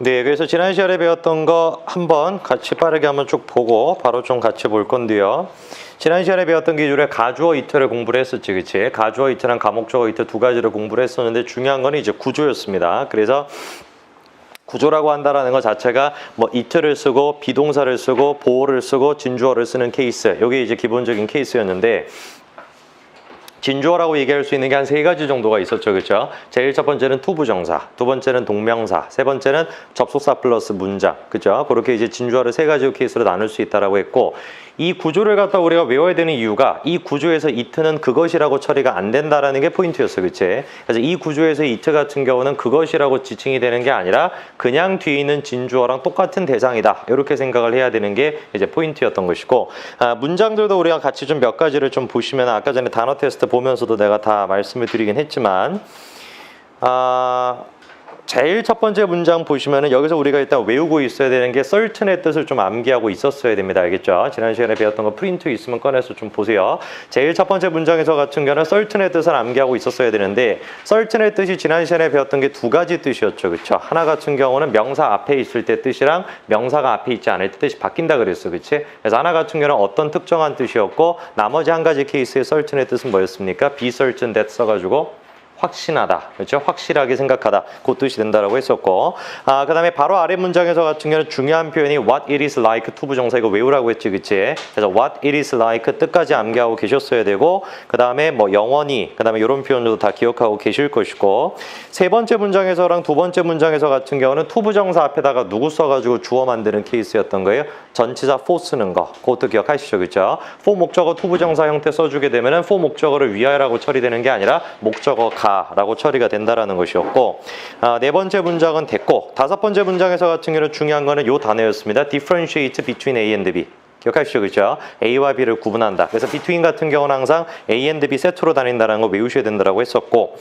네, 그래서 지난 시간에 배웠던 거 한번 같이 빠르게 한번 쭉 보고 바로 좀 같이 볼 건데요. 지난 시간에 배웠던 기준에 가주어 이터를 공부를 했었지, 그치? 가주어 이터랑 가목적어 이터 두 가지를 공부를 했었는데 중요한 거는 이제 구조였습니다. 그래서 구조라고 한다라는 것 자체가 뭐 이트를 쓰고 비동사를 쓰고 보어를 쓰고 진주어를 쓰는 케이스, 이게 이제 기본적인 케이스였는데 진주어라고 얘기할 수 있는 게 한 세 가지 정도가 있었죠, 그렇죠? 제일 첫 번째는 투부정사, 두 번째는 동명사, 세 번째는 접속사 플러스 문장, 그렇죠? 그렇게 이제 진주어를 세 가지 케이스로 나눌 수 있다라고 했고, 이 구조를 갖다 우리가 외워야 되는 이유가 이 구조에서 이트는 그것이라고 처리가 안 된다라는 게 포인트였어, 그치? 그래서 이 구조에서 이트 같은 경우는 그것이라고 지칭이 되는 게 아니라 그냥 뒤에 있는 진주어랑 똑같은 대상이다, 이렇게 생각을 해야 되는 게 이제 포인트였던 것이고, 문장들도 우리가 같이 좀 몇 가지를 좀 보시면 아까 전에 단어 테스트 보면서도 내가 다 말씀을 드리긴 했지만 제일 첫 번째 문장 보시면은 여기서 우리가 일단 외우고 있어야 되는 게 certain의 뜻을 좀 암기하고 있었어야 됩니다. 알겠죠? 지난 시간에 배웠던 거 프린트 있으면 꺼내서 좀 보세요. 제일 첫 번째 문장에서 같은 경우는 certain의 뜻을 암기하고 있었어야 되는데 certain의 뜻이 지난 시간에 배웠던 게 두 가지 뜻이었죠. 그렇죠? 하나 같은 경우는 명사 앞에 있을 때 뜻이랑 명사가 앞에 있지 않을 때 뜻이 바뀐다 그랬어. 그렇지? 그래서 하나 같은 경우는 어떤 특정한 뜻이었고 나머지 한 가지 케이스의 certain의 뜻은 뭐였습니까? be certain that 써가지고 확신하다, 그렇죠? 확실하게 생각하다, 그 뜻이 된다라고 했었고, 그 다음에 바로 아래 문장에서 같은 경우는 중요한 표현이 what it is like 투부정사 이거 외우라고 했지, 그치? 그래서 what it is like 뜻까지 암기하고 계셨어야 되고, 그 다음에 뭐 영원히, 그 다음에 이런 표현도 다 기억하고 계실 것이고, 세 번째 문장에서랑 두 번째 문장에서 같은 경우는 투부정사 앞에다가 누구 써가지고 주어 만드는 케이스였던 거예요. 전치사 for 쓰는 거, 그것도 기억하시죠, 그렇죠? for 목적어 투부정사 형태 써주게 되면은 for 목적어를 위하여라고 처리되는 게 아니라 목적어 라고 처리가 된다라는 것이었고, 네 번째 문장은 됐고, 다섯 번째 문장에서 같은 경우는 중요한 거는 요 단어였습니다. differentiate between A and B. 기억하시죠, 그렇죠? A와 B를 구분한다. 그래서 between 같은 경우는 항상 A and B 세트로 다닌다는 거 외우셔야 된다라고 했었고,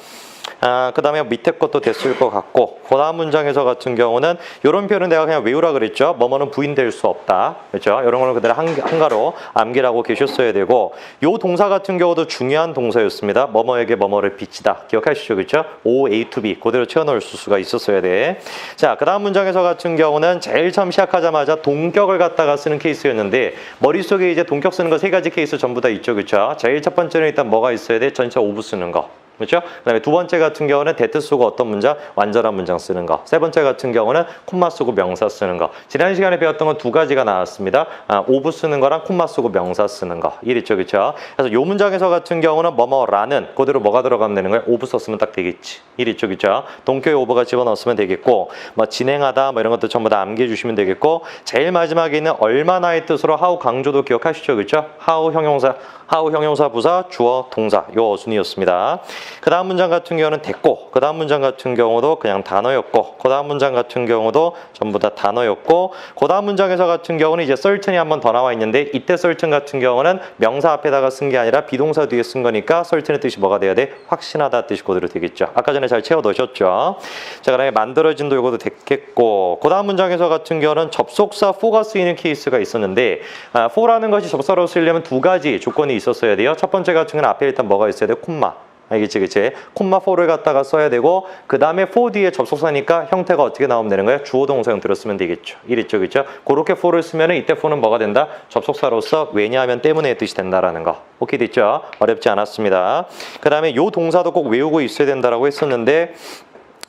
그 다음에 밑에 것도 됐을 것 같고, 그 다음 문장에서 같은 경우는 이런 표현은 내가 그냥 외우라 그랬죠. 뭐뭐는 부인될 수 없다, 그렇죠? 이런 거는 그대로 한가로 암기라고 계셨어야 되고, 요 동사 같은 경우도 중요한 동사였습니다. 뭐뭐에게 뭐뭐를 비치다, 기억하시죠, 그렇죠? O, A to B 그대로 채워넣을 수가 있었어야 돼. 자, 그 다음 문장에서 같은 경우는 제일 처음 시작하자마자 동격을 갖다가 쓰는 케이스였는데 머릿속에 이제 동격 쓰는 거 세 가지 케이스 전부 다 있죠, 그렇죠? 제일 첫 번째는 일단 뭐가 있어야 돼? 전체 오브 쓰는 거. 그렇죠? 그 다음에 두 번째 같은 경우는 대트 쓰고 어떤 문장? 완전한 문장 쓰는 거. 세 번째 같은 경우는 콤마 쓰고 명사 쓰는 거. 지난 시간에 배웠던 건 두 가지가 나왔습니다. 오브 쓰는 거랑 콤마 쓰고 명사 쓰는 거. 일 있죠, 그렇죠? 그래서 요 문장에서 같은 경우는 뭐뭐라는 그대로 뭐가 들어가면 되는 거예요? 오브 썼으면 딱 되겠지. 일 있죠, 그렇죠? 동격에 오브가 집어넣었으면 되겠고, 뭐 진행하다 뭐 이런 것도 전부 다 암기해 주시면 되겠고, 제일 마지막에 있는 얼마나의 뜻으로 how 강조도 기억하시죠, 그렇죠? how 형용사 부사 주어 동사 요 어순이었습니다. 그 다음 문장 같은 경우는 됐고, 그 다음 문장 같은 경우도 그냥 단어였고, 그 다음 문장 같은 경우도 전부 다 단어였고, 그 다음 문장에서 같은 경우는 이제 certain이 한 번 더 나와 있는데 이때 certain 같은 경우는 명사 앞에다가 쓴 게 아니라 비동사 뒤에 쓴 거니까 certain의 뜻이 뭐가 돼야 돼? 확신하다 뜻이 그대로 되겠죠. 아까 전에 잘 채워 넣으셨죠. 자, 그 다음에 만들어진도 이것도 됐겠고, 그 다음 문장에서 같은 경우는 접속사 for가 쓰이는 케이스가 있었는데 for라는 것이 접속사로 쓰려면 두 가지 조건이 있었어야 돼요. 첫 번째 같은 경우는 앞에 일단 뭐가 있어야 돼? 콤마. 알겠지, 그치? 콤마 4를 갖다가 써야 되고, 그 다음에 4 뒤에 접속사니까 형태가 어떻게 나오면 되는 거야? 주어 동사 형태로 쓰면 되겠죠. 이랬죠, 그쵸? 그렇게 4를 쓰면 이때 4는 뭐가 된다? 접속사로서 왜냐하면 때문에 뜻이 된다라는 거. 오케이, 됐죠? 어렵지 않았습니다. 그 다음에 요 동사도 꼭 외우고 있어야 된다라고 했었는데,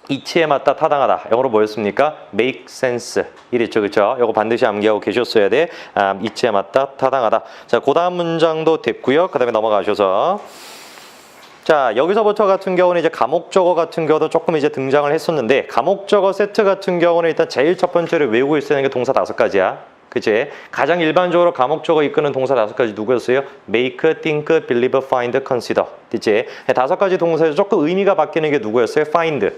이치에 맞다 타당하다. 영어로 뭐였습니까? make sense. 이랬죠, 그쵸? 이거 반드시 암기하고 계셨어야 돼. 이치에 맞다 타당하다. 자, 그 다음 문장도 됐고요. 그 다음에 넘어가셔서. 자, 여기서부터 같은 경우는 이제 가목적어 같은 경우도 조금 이제 등장을 했었는데, 가목적어 세트 같은 경우는 일단 제일 첫 번째로 외우고 있어야 하는 게 동사 5가지야. 그치? 가장 일반적으로 가목적어 이끄는 동사 5가지 누구였어요? make, think, believe, find, consider. 그치? 5가지 동사에서 조금 의미가 바뀌는 게 누구였어요? find.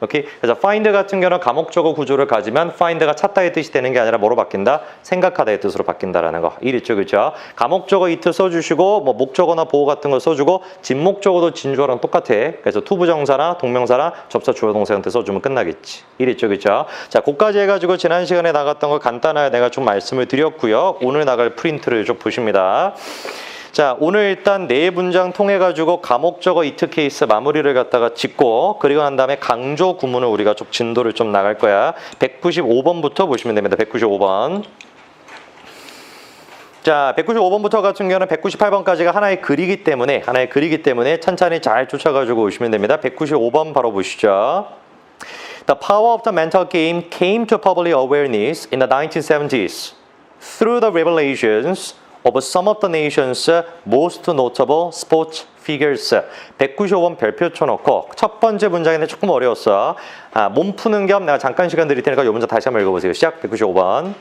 오케이? 그래서 find 같은 경우는 가목적어 구조를 가지면 find가 찾다의 뜻이 되는 게 아니라 뭐로 바뀐다? 생각하다의 뜻으로 바뀐다라는 거. 이랬죠, 그렇죠? 가목적어 이트 써주시고 뭐 목적어나 보호 같은 거 써주고 진목적어도 진주어랑 똑같아. 그래서 투부정사나 동명사나 접사 주어 동사 형태 써주면 끝나겠지. 이랬죠, 그렇죠? 자, 그까지 해가지고 지난 시간에 나갔던 거 간단하게 내가 좀 말씀을 드렸고요. 오늘 나갈 프린트를 좀 보십니다. 자, 오늘 일단 네 문장 통해 가지고 가목적어 이트 케이스 마무리를 갖다가 짓고 그리고 난 다음에 강조 구문을 우리가 좀 진도를 좀 나갈 거야. 195번부터 보시면 됩니다. 195번. 자, 195번부터 같은 경우는 198번까지가 하나의 글이기 때문에 천천히 잘 쫓아가지고 오시면 됩니다. 195번 바로 보시죠. The power of the mental game came to public awareness in the 1970s through the revelations of some of the nation's most notable sports figures. 195번 별표 쳐놓고 첫 번째 문장인데 조금 어려웠어. 몸 푸는 겸 내가 잠깐 시간 드릴 테니까 이 문장 다시 한번 읽어보세요. 시작. 195번.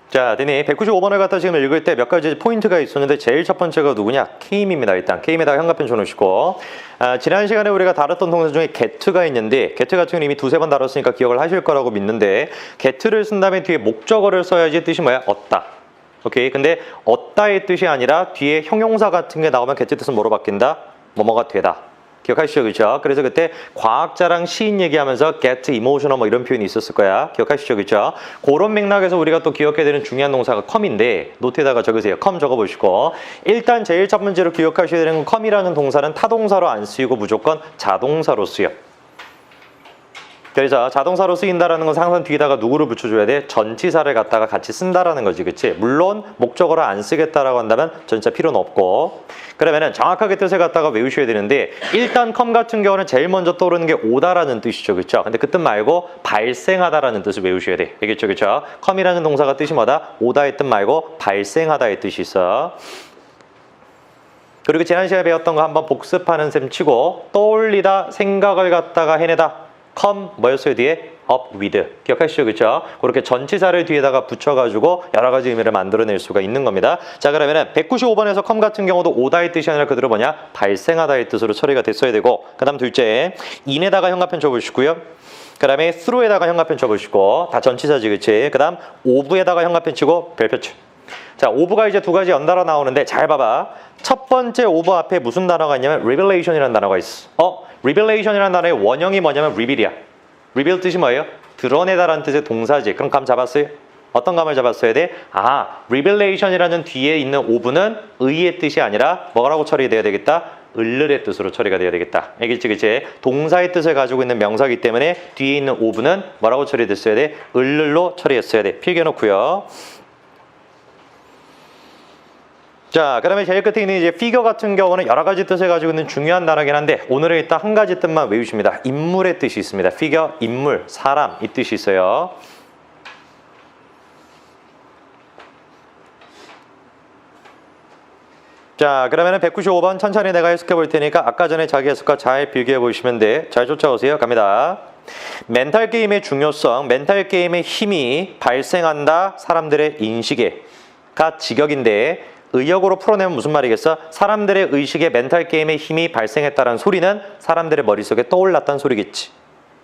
자, 드니 195번을 갖다 지금 읽을 때 몇 가지 포인트가 있었는데 제일 첫 번째가 누구냐? 케임입니다. 일단 케임에다가 현관펜 쳐놓으시고 지난 시간에 우리가 다뤘던 동사 중에 get가 있는데 get 같은 경우는 이미 두세 번 다뤘으니까 기억을 하실 거라고 믿는데 get를 쓴 다음에 뒤에 목적어를 써야지 뜻이 뭐야? 얻다. 오케이. 근데 얻다의 뜻이 아니라 뒤에 형용사 같은 게 나오면 get 뜻은 뭐로 바뀐다? 뭐뭐가 되다. 기억하시죠? 그렇죠? 그래서 그때 과학자랑 시인 얘기하면서 get emotional 뭐 이런 표현이 있었을 거야. 기억하시죠? 그렇죠? 그런 맥락에서 우리가 또 기억해야 되는 중요한 동사가 come인데 노트에다가 적으세요. come 적어보시고 일단 제일 첫 번째로 기억하셔야 되는 건 come이라는 동사는 타동사로 안 쓰이고 무조건 자동사로 쓰여. 그래서 자동사로 쓰인다라는 건 항상 뒤에다가 누구를 붙여줘야 돼? 전치사를 갖다가 같이 쓴다라는 거지, 그치? 물론 목적어를 안 쓰겠다라고 한다면 전치사 필요는 없고 그러면은 정확하게 뜻을 갖다가 외우셔야 되는데 일단 come 같은 경우는 제일 먼저 떠오르는 게 오다라는 뜻이죠, 그쵸? 근데 그 뜻 말고 발생하다라는 뜻을 외우셔야 돼, 알겠죠, 그쵸? come이라는 동사가 뜻이 뭐다? 오다의 뜻 말고 발생하다의 뜻이 있어. 그리고 지난 시간에 배웠던 거 한번 복습하는 셈 치고 떠올리다, 생각을 갖다가 해내다. come 뭐였어요? 뒤에 up with. 기억하시죠? 그렇죠? 그렇게 전치사를 뒤에다가 붙여가지고 여러 가지 의미를 만들어낼 수가 있는 겁니다. 자, 그러면은 195번에서 come 같은 경우도 오다의 뜻이 아니라 그대로 뭐냐? 발생하다의 뜻으로 처리가 됐어야 되고 그 다음 둘째 in에다가 현관펜 쳐보시고요. 그 다음에 through에다가 현관펜 쳐보시고 다 전치사지, 그치? 그 다음 of에다가 현관펜 치고 별표 쳐. 자, of가 이제 두 가지 연달아 나오는데 잘 봐봐. 첫 번째 of 앞에 무슨 단어가 있냐면 revelation이라는 단어가 있어. revelation이라는 단어의 원형이 뭐냐면 reveal이야. reveal 뜻이 뭐예요? 드러내다라는 뜻의 동사지. 그럼 감 잡았어요? 어떤 감을 잡았어야 돼? revelation이라는 뒤에 있는 of는 의의 뜻이 아니라 뭐라고 처리돼야 되겠다? 을을의 뜻으로 처리가 돼야 되겠다. 알겠지, 그치? 동사의 뜻을 가지고 있는 명사이기 때문에 뒤에 있는 of는 뭐라고 처리됐어야 돼? 을을로 처리했어야 돼. 필기해놓고요. 자, 그다음에 제일 끝에 있는 이제 figure 같은 경우는 여러 가지 뜻을 가지고 있는 중요한 단어긴 한데 오늘은 일단 한 가지 뜻만 외우십니다. 인물의 뜻이 있습니다. figure, 인물, 사람 이 뜻이 있어요. 자, 그러면은 195번 천천히 내가 해석해 볼 테니까 아까 전에 자기 해석과 잘 비교해 보시면 돼. 잘 쫓아오세요. 갑니다. 멘탈 게임의 중요성, 멘탈 게임의 힘이 발생한다 사람들의 인식에가 직역인데 의역으로 풀어내면 무슨 말이겠어? 사람들의 의식에 멘탈 게임의 힘이 발생했다는 소리는 사람들의 머릿속에 떠올랐다는 소리겠지.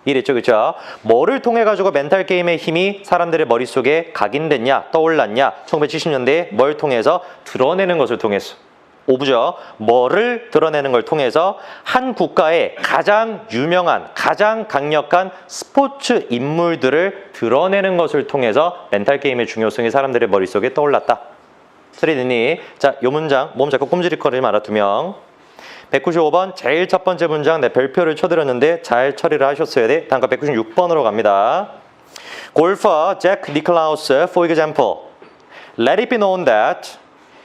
이랬죠, 그렇죠? 뭐를 통해 가지고 멘탈 게임의 힘이 사람들의 머릿속에 각인됐냐, 떠올랐냐? 1970년대에 뭘 통해서? 드러내는 것을 통해서. 오브죠. 뭐를 드러내는 걸 통해서 한 국가의 가장 유명한, 가장 강력한 스포츠 인물들을 드러내는 것을 통해서 멘탈 게임의 중요성이 사람들의 머릿속에 떠올랐다. 소리 듣니? 자, 요 문장 몸 자꾸 꼼지락거리지 말아 두 명. 195번 제일 첫 번째 문장 내 별표를 쳐드렸는데 잘 처리를 하셨어야 돼. 다음 거 196번으로 갑니다. 골퍼 잭 니클라우스 for example. Let it be known that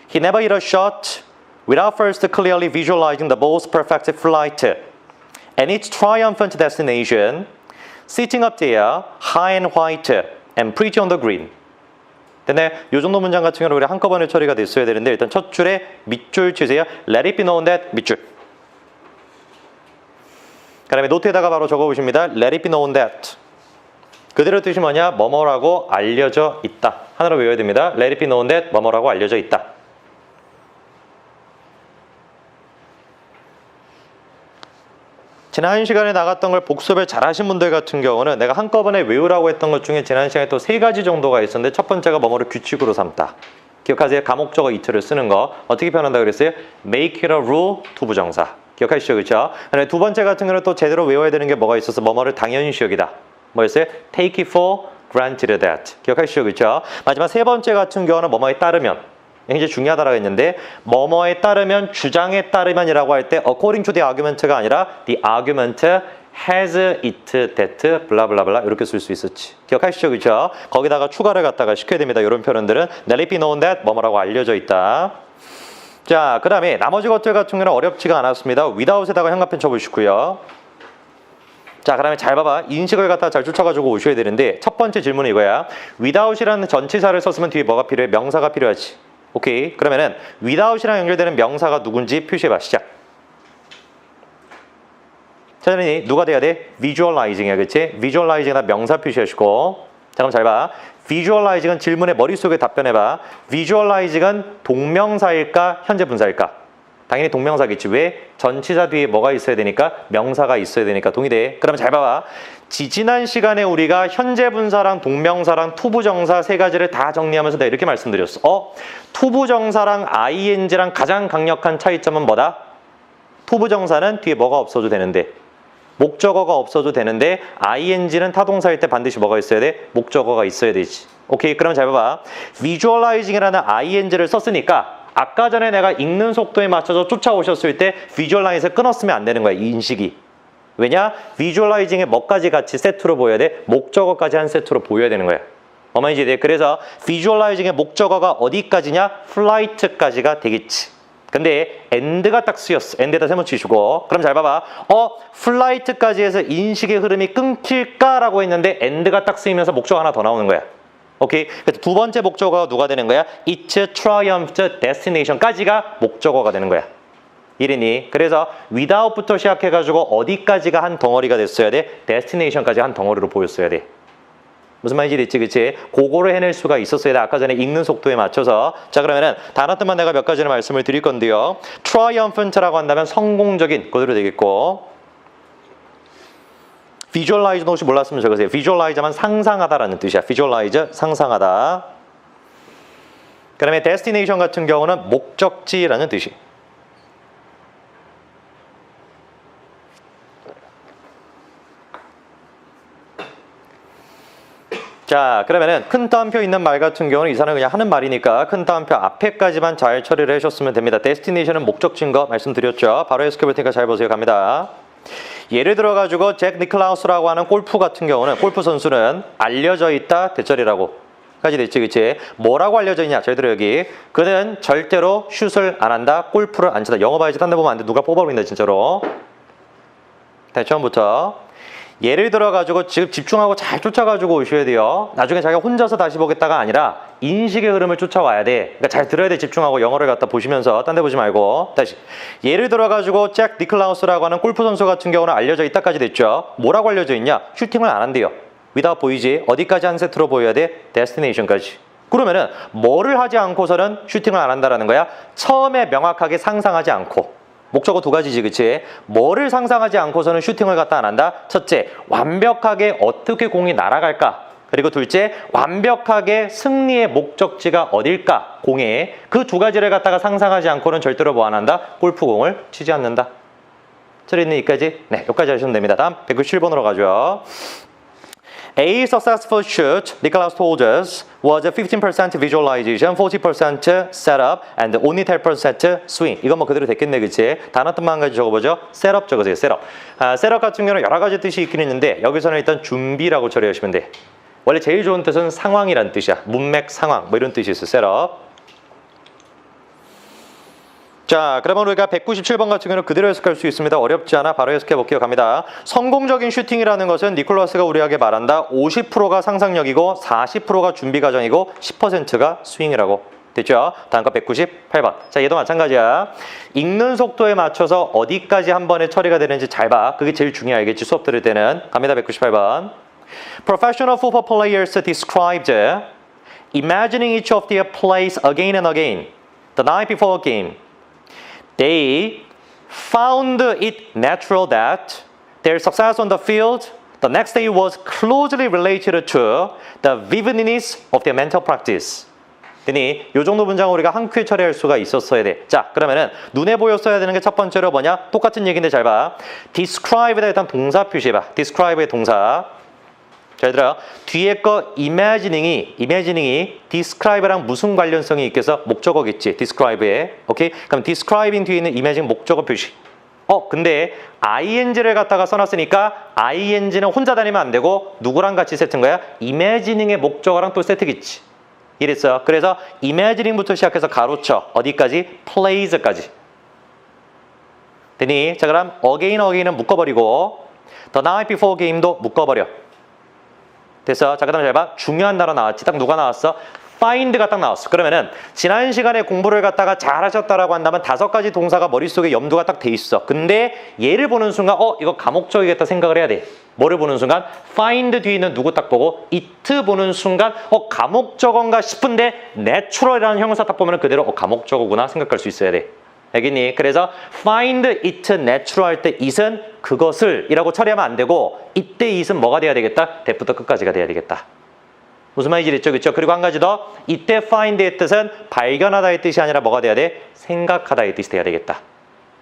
he never hit a shot without first clearly visualizing the ball's perfect flight and its triumphant destination, sitting up there high and white and pretty on the green. 근데 이 정도 문장 같은 경우는 우리 한꺼번에 처리가 됐어야 되는데 일단 첫 줄에 밑줄 치세요. Let it be known that 밑줄. 그 다음에 노트에다가 바로 적어보십니다. Let it be known that. 그대로 뜻이 뭐냐? 뭐뭐라고 알려져 있다. 하나로 외워야 됩니다. Let it be known that 뭐뭐라고 알려져 있다. 지난 시간에 나갔던 걸 복습을 잘 하신 분들 같은 경우는 내가 한꺼번에 외우라고 했던 것 중에 지난 시간에 또 3가지 정도가 있었는데 첫 번째가 뭐뭐를 규칙으로 삼다. 기억하세요? 감옥적어 이트를 쓰는 거. 어떻게 표현한다고 그랬어요? make it a rule, 투부정사. 기억하시죠? 그렇죠? 두 번째 같은 경우는 또 제대로 외워야 되는 게 뭐가 있어서 뭐뭐를 당연시 여기다. 뭐였어요? take it for granted that. 기억하시죠? 그렇죠? 마지막 세 번째 같은 경우는 뭐뭐에 따르면. 굉장히 중요하다라고 했는데 뭐뭐에 따르면, 주장에 따르면이라고 할 때 according to the argument가 아니라 the argument has it that 블라블라블라 이렇게 쓸 수 있었지. 기억하시죠? 그렇죠? 거기다가 추가를 갖다가 시켜야 됩니다. 이런 표현들은 let it be known that 뭐뭐라고 알려져 있다. 자, 그 다음에 나머지 것들 같은 경우는 어렵지가 않았습니다. without에다가 형광펜 쳐보시고요. 자, 그 다음에 잘 봐봐. 인식을 갖다 잘 쫓아가지고 오셔야 되는데 첫 번째 질문은 이거야. without이라는 전치사를 썼으면 뒤에 뭐가 필요해? 명사가 필요하지. 오케이. 그러면은 without이랑 연결되는 명사가 누군지 표시해봐. 시작. 차라리 누가 돼야 돼? visualizing이야. 그치? visualizing에다 명사 표시하시고. 자, 그럼 잘 봐. visualizing은 질문에 머릿속에 답변해봐. visualizing은 동명사일까? 현재 분사일까? 당연히 동명사겠지. 왜? 전치사 뒤에 뭐가 있어야 되니까? 명사가 있어야 되니까. 동의돼? 그러면 잘 봐봐. 지난 시간에 우리가 현재 분사랑 동명사랑 투부정사 3가지를 다 정리하면서 내가 이렇게 말씀드렸어. 투부정사랑 ing랑 가장 강력한 차이점은 뭐다? 투부정사는 뒤에 뭐가 없어도 되는데 목적어가 없어도 되는데 ing는 타동사일 때 반드시 뭐가 있어야 돼? 목적어가 있어야 되지. 오케이, 그럼 잘 봐봐. visualizing이라는 ing를 썼으니까 아까 전에 내가 읽는 속도에 맞춰서 쫓아오셨을 때 visualize을 끊었으면 안 되는 거야, 이 인식이. 왜냐? visualizing에 뭐까지 같이 세트로 보여야 돼? 목적어까지 한 세트로 보여야 되는 거야. 어머니지 돼. 그래서 visualizing의 목적어가 어디까지냐? flight까지가 되겠지. 근데 and가 딱 쓰였어. and에다 세모 치시고. 그럼 잘 봐봐. flight까지 해서 인식의 흐름이 끊길까라고 했는데 and가 딱 쓰이면서 목적어 하나 더 나오는 거야. 오케이. 그래서 두 번째 목적어가 누가 되는 거야? It's triumphed destination까지가 목적어가 되는 거야. 이래니. 그래서 without부터 시작해가지고 어디까지가 한 덩어리가 됐어야 돼? destination까지 한 덩어리로 보였어야 돼. 무슨 말인지 됐지, 그치? 그거를 해낼 수가 있었어야 돼. 아까 전에 읽는 속도에 맞춰서. 자, 그러면은 단어 뜻만 내가 몇 가지를 말씀을 드릴 건데요. triumphant라고 한다면 성공적인, 그대로 되겠고. visualize는 혹시 몰랐으면 적으세요. visualize만 상상하다라는 뜻이야. visualize, 상상하다. 그 다음에 destination 같은 경우는 목적지라는 뜻이. 자, 그러면은 큰 따옴표 있는 말 같은 경우는 이 사람은 그냥 하는 말이니까 큰 따옴표 앞에까지만 잘 처리를 해주셨으면 됩니다. destination은 목적지인 거 말씀드렸죠. 바로 해석해 볼 테니까 잘 보세요. 갑니다. 예를 들어가지고 잭 니클라우스라고 하는 골프 같은 경우는 골프 선수는 알려져 있다 대절이라고 까지 됐지, 그치? 뭐라고 알려져 있냐? 잘 들어 여기. 그는 절대로 슛을 안 한다, 골프를 안 친다. 영어 봐야지 딴 데 보면 안 돼. 누가 뽑아버린다 진짜로. 다시 처음부터. 예를 들어가지고 지금 집중하고 잘 쫓아가지고 오셔야 돼요. 나중에 자기가 혼자서 다시 보겠다가 아니라 인식의 흐름을 쫓아와야 돼. 그러니까 잘 들어야 돼. 집중하고 영어를 갖다 보시면서 딴 데 보지 말고. 다시. 예를 들어가지고 잭 니클라우스라고 하는 골프 선수 같은 경우는 알려져 있다까지 됐죠. 뭐라고 알려져 있냐? 슈팅을 안 한대요. without 보이지? 어디까지 한 세트로 보여야 돼? destination까지. 그러면은 뭐를 하지 않고서는 슈팅을 안 한다라는 거야? 처음에 명확하게 상상하지 않고. 목적어 2가지지, 그치? 뭐를 상상하지 않고서는 슈팅을 갖다 안 한다? 첫째, 완벽하게 어떻게 공이 날아갈까? 그리고 둘째, 완벽하게 승리의 목적지가 어딜까? 공에. 그 2가지를 갖다가 상상하지 않고는 절대로 뭐 안 한다? 골프공을 치지 않는다. 처리는 여기까지? 네, 여기까지 하시면 됩니다. 다음 197번으로 가죠. A successful shoot, Nicholas told us, was 15% visualization, 40% setup, and only 10% swing. 이건 뭐 그대로 됐겠네, 그치? 단어 뜻만 한 가지 적어보죠. setup 적으세요, setup. setup 같은 경우는 여러 가지 뜻이 있긴 있는데 여기서는 일단 준비라고 처리하시면 돼. 원래 제일 좋은 뜻은 상황이란 뜻이야. 문맥, 상황, 뭐 이런 뜻이 있어, setup. 자, 그러면 우리가 197번 같은 경우는 그대로 해석할 수 있습니다. 어렵지 않아. 바로 해석해 볼게요. 갑니다. 성공적인 슈팅이라는 것은 니콜라스가 우리에게 말한다. 50%가 상상력이고 40%가 준비 과정이고 10%가 스윙이라고. 됐죠? 다음 거 198번. 자, 얘도 마찬가지야. 읽는 속도에 맞춰서 어디까지 한 번에 처리가 되는지 잘 봐. 그게 제일 중요하겠지. 수업 들을 때는. 갑니다. 198번. Professional football players described imagining each of their plays again and again the night before a game. They found it natural that Their success on the field the next day was closely related to the vividness of their mental practice. 이 정도 문장을 우리가 한 큐에 처리할 수가 있었어야 돼. 자, 그러면은 눈에 보였어야 되는 게 첫 번째로 뭐냐? 똑같은 얘기인데 잘 봐. describe에다 일단 동사 표시해봐. describe의 동사. 잘 들어요. 뒤에 거 imagining이 describe랑 무슨 관련성이 있겠어? 목적어겠지. describe에. 오케이? 그럼 describing 뒤에 있는 imagine 목적어 표시. 근데 ing를 갖다가 써놨으니까 ing는 혼자 다니면 안 되고 누구랑 같이 세트인 거야? imagining의 목적어랑 또 세트겠지. 이랬어요. 그래서 imagining부터 시작해서 가로쳐. 어디까지? plays까지. 되니? 자, 그럼 again은 묶어버리고 the night before game도 묶어버려. 됐어. 자, 그 다음에 잘 봐. 중요한 단어 나왔지. 딱 누가 나왔어? find가 딱 나왔어. 그러면은 지난 시간에 공부를 갖다가 잘하셨다라고 한다면 5가지 동사가 머릿속에 염두가 딱 돼 있어. 근데 얘를 보는 순간 이거 감옥적이겠다 생각을 해야 돼. 뭐를 보는 순간? find 뒤에 있는 누구 딱 보고 it 보는 순간 감옥적어인가 싶은데 natural이라는 형용사 딱 보면 그대로 감옥적어구나 생각할 수 있어야 돼. 알겠니? 그래서 find it natural 할 때 it은 그것을 이라고 처리하면 안 되고 이때 it은 뭐가 돼야 되겠다? 대부터 끝까지가 돼야 되겠다. 무슨 말인지 알겠죠? 그렇죠? 그리고 한 가지 더. 이때 find의 뜻은 발견하다의 뜻이 아니라 뭐가 돼야 돼? 생각하다의 뜻이 돼야 되겠다.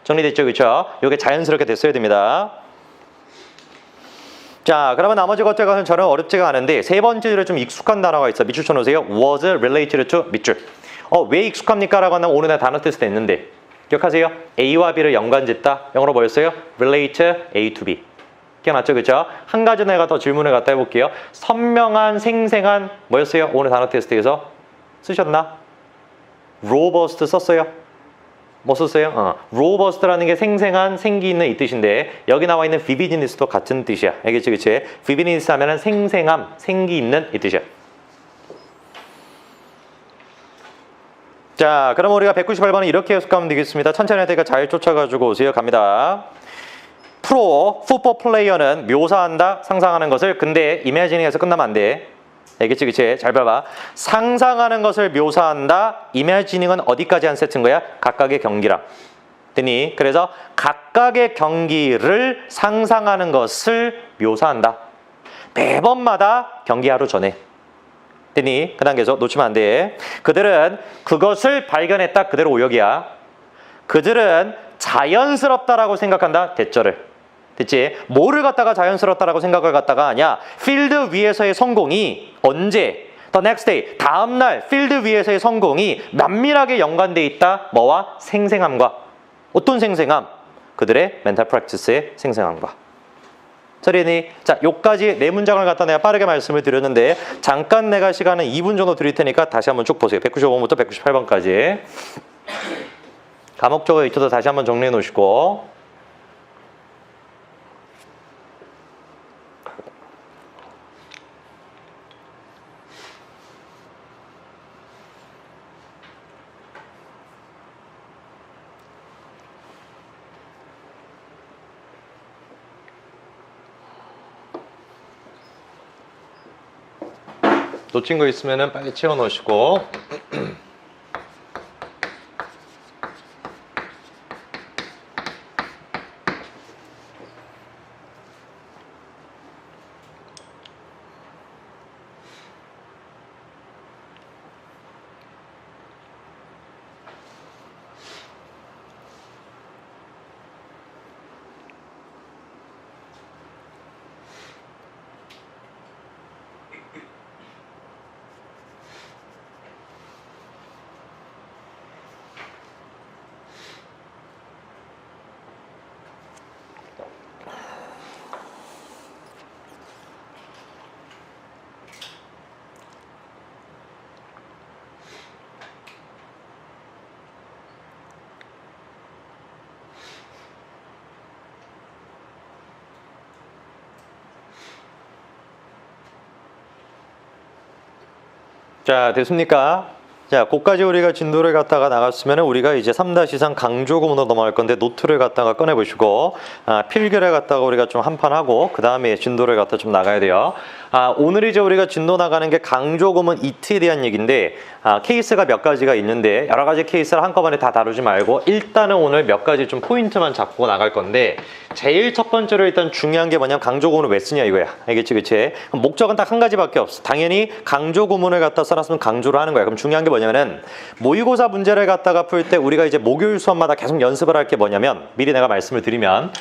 정리됐죠? 그렇죠? 이게 자연스럽게 됐어야 됩니다. 자, 그러면 나머지 것들과는 전혀 어렵지가 않은데 세 번째로 좀 익숙한 단어가 있어. 밑줄 쳐놓으세요. was related to 밑줄. 왜 익숙합니까? 라고 하면 오늘 단어 뜻이 됐는데 기억하세요? A와 B를 연관짓다. 영어로 뭐였어요? relate A to B. 기억났죠? 그렇죠? 한 가지 내가 더 질문을 갖다 해볼게요. 선명한, 생생한 뭐였어요? 오늘 단어 테스트에서 쓰셨나? robust 썼어요? 뭐 썼어요? robust라는 게 생생한, 생기 있는 이 뜻인데 여기 나와 있는 vividness도 같은 뜻이야. 알겠지? 그치? vividness 하면은 생생함, 생기 있는 이 뜻이야. 자, 그럼 우리가 198번은 이렇게 해석하면 되겠습니다. 천천히 하다가 잘 쫓아가지고 오세요. 갑니다. 프로, 풋볼 플레이어는 묘사한다, 상상하는 것을. 근데 이매지닝에서 끝나면 안 돼. 알겠지? 그치? 잘 봐봐. 상상하는 것을 묘사한다. 이매지닝은 어디까지 한 세트인 거야? 각각의 경기랑. 되니? 그래서 각각의 경기를 상상하는 것을 묘사한다. 매번마다 경기 하루 전에. 되니? 그 단계에서 놓치면 안 돼. 그들은 그것을 발견했다. 그대로 오역이야. 그들은 자연스럽다라고 생각한다. 대절을. 됐지? 뭐를 갖다가 자연스럽다라고 생각을 갖다가 하냐? 필드 위에서의 성공이 언제? The next day. 다음날 필드 위에서의 성공이 면밀하게 연관돼 있다. 뭐와? 생생함과. 어떤 생생함? 그들의 멘탈 프랙티스의 생생함과. 처리니? 자, 요까지 네 문장을 갖다 내가 빠르게 말씀을 드렸는데 잠깐 내가 시간은 2분 정도 드릴 테니까 다시 한번 쭉 보세요. 195번부터 198번까지. 감옥적어 있어서 다시 한번 정리해 놓으시고. 놓친 거 있으면 빨리 채워 놓으시고. 자, 됐습니까? 자, 그까지 우리가 진도를 갖다가 나갔으면 우리가 이제 3-3 강조구문으로 넘어갈 건데 노트를 갖다가 꺼내보시고 필기를 갖다가 우리가 좀 한판 하고 그 다음에 진도를 갖다 좀 나가야 돼요. 오늘 이제 우리가 진도 나가는 게 강조구문 이트에 대한 얘기인데 케이스가 몇 가지가 있는데 여러 가지 케이스를 한꺼번에 다 다루지 말고 일단은 오늘 몇 가지 좀 포인트만 잡고 나갈 건데 제일 첫 번째로 일단 중요한 게 뭐냐면 강조구문을 왜 쓰냐 이거야. 알겠지, 그치? 목적은 딱 한 가지밖에 없어. 당연히 강조구문을 갖다 써놨으면 강조를 하는 거야. 그럼 중요한 게 뭐냐면은 모의고사 문제를 갖다가 풀 때 우리가 이제 목요일 수업마다 계속 연습을 할 게 뭐냐면 미리 내가 말씀을 드리면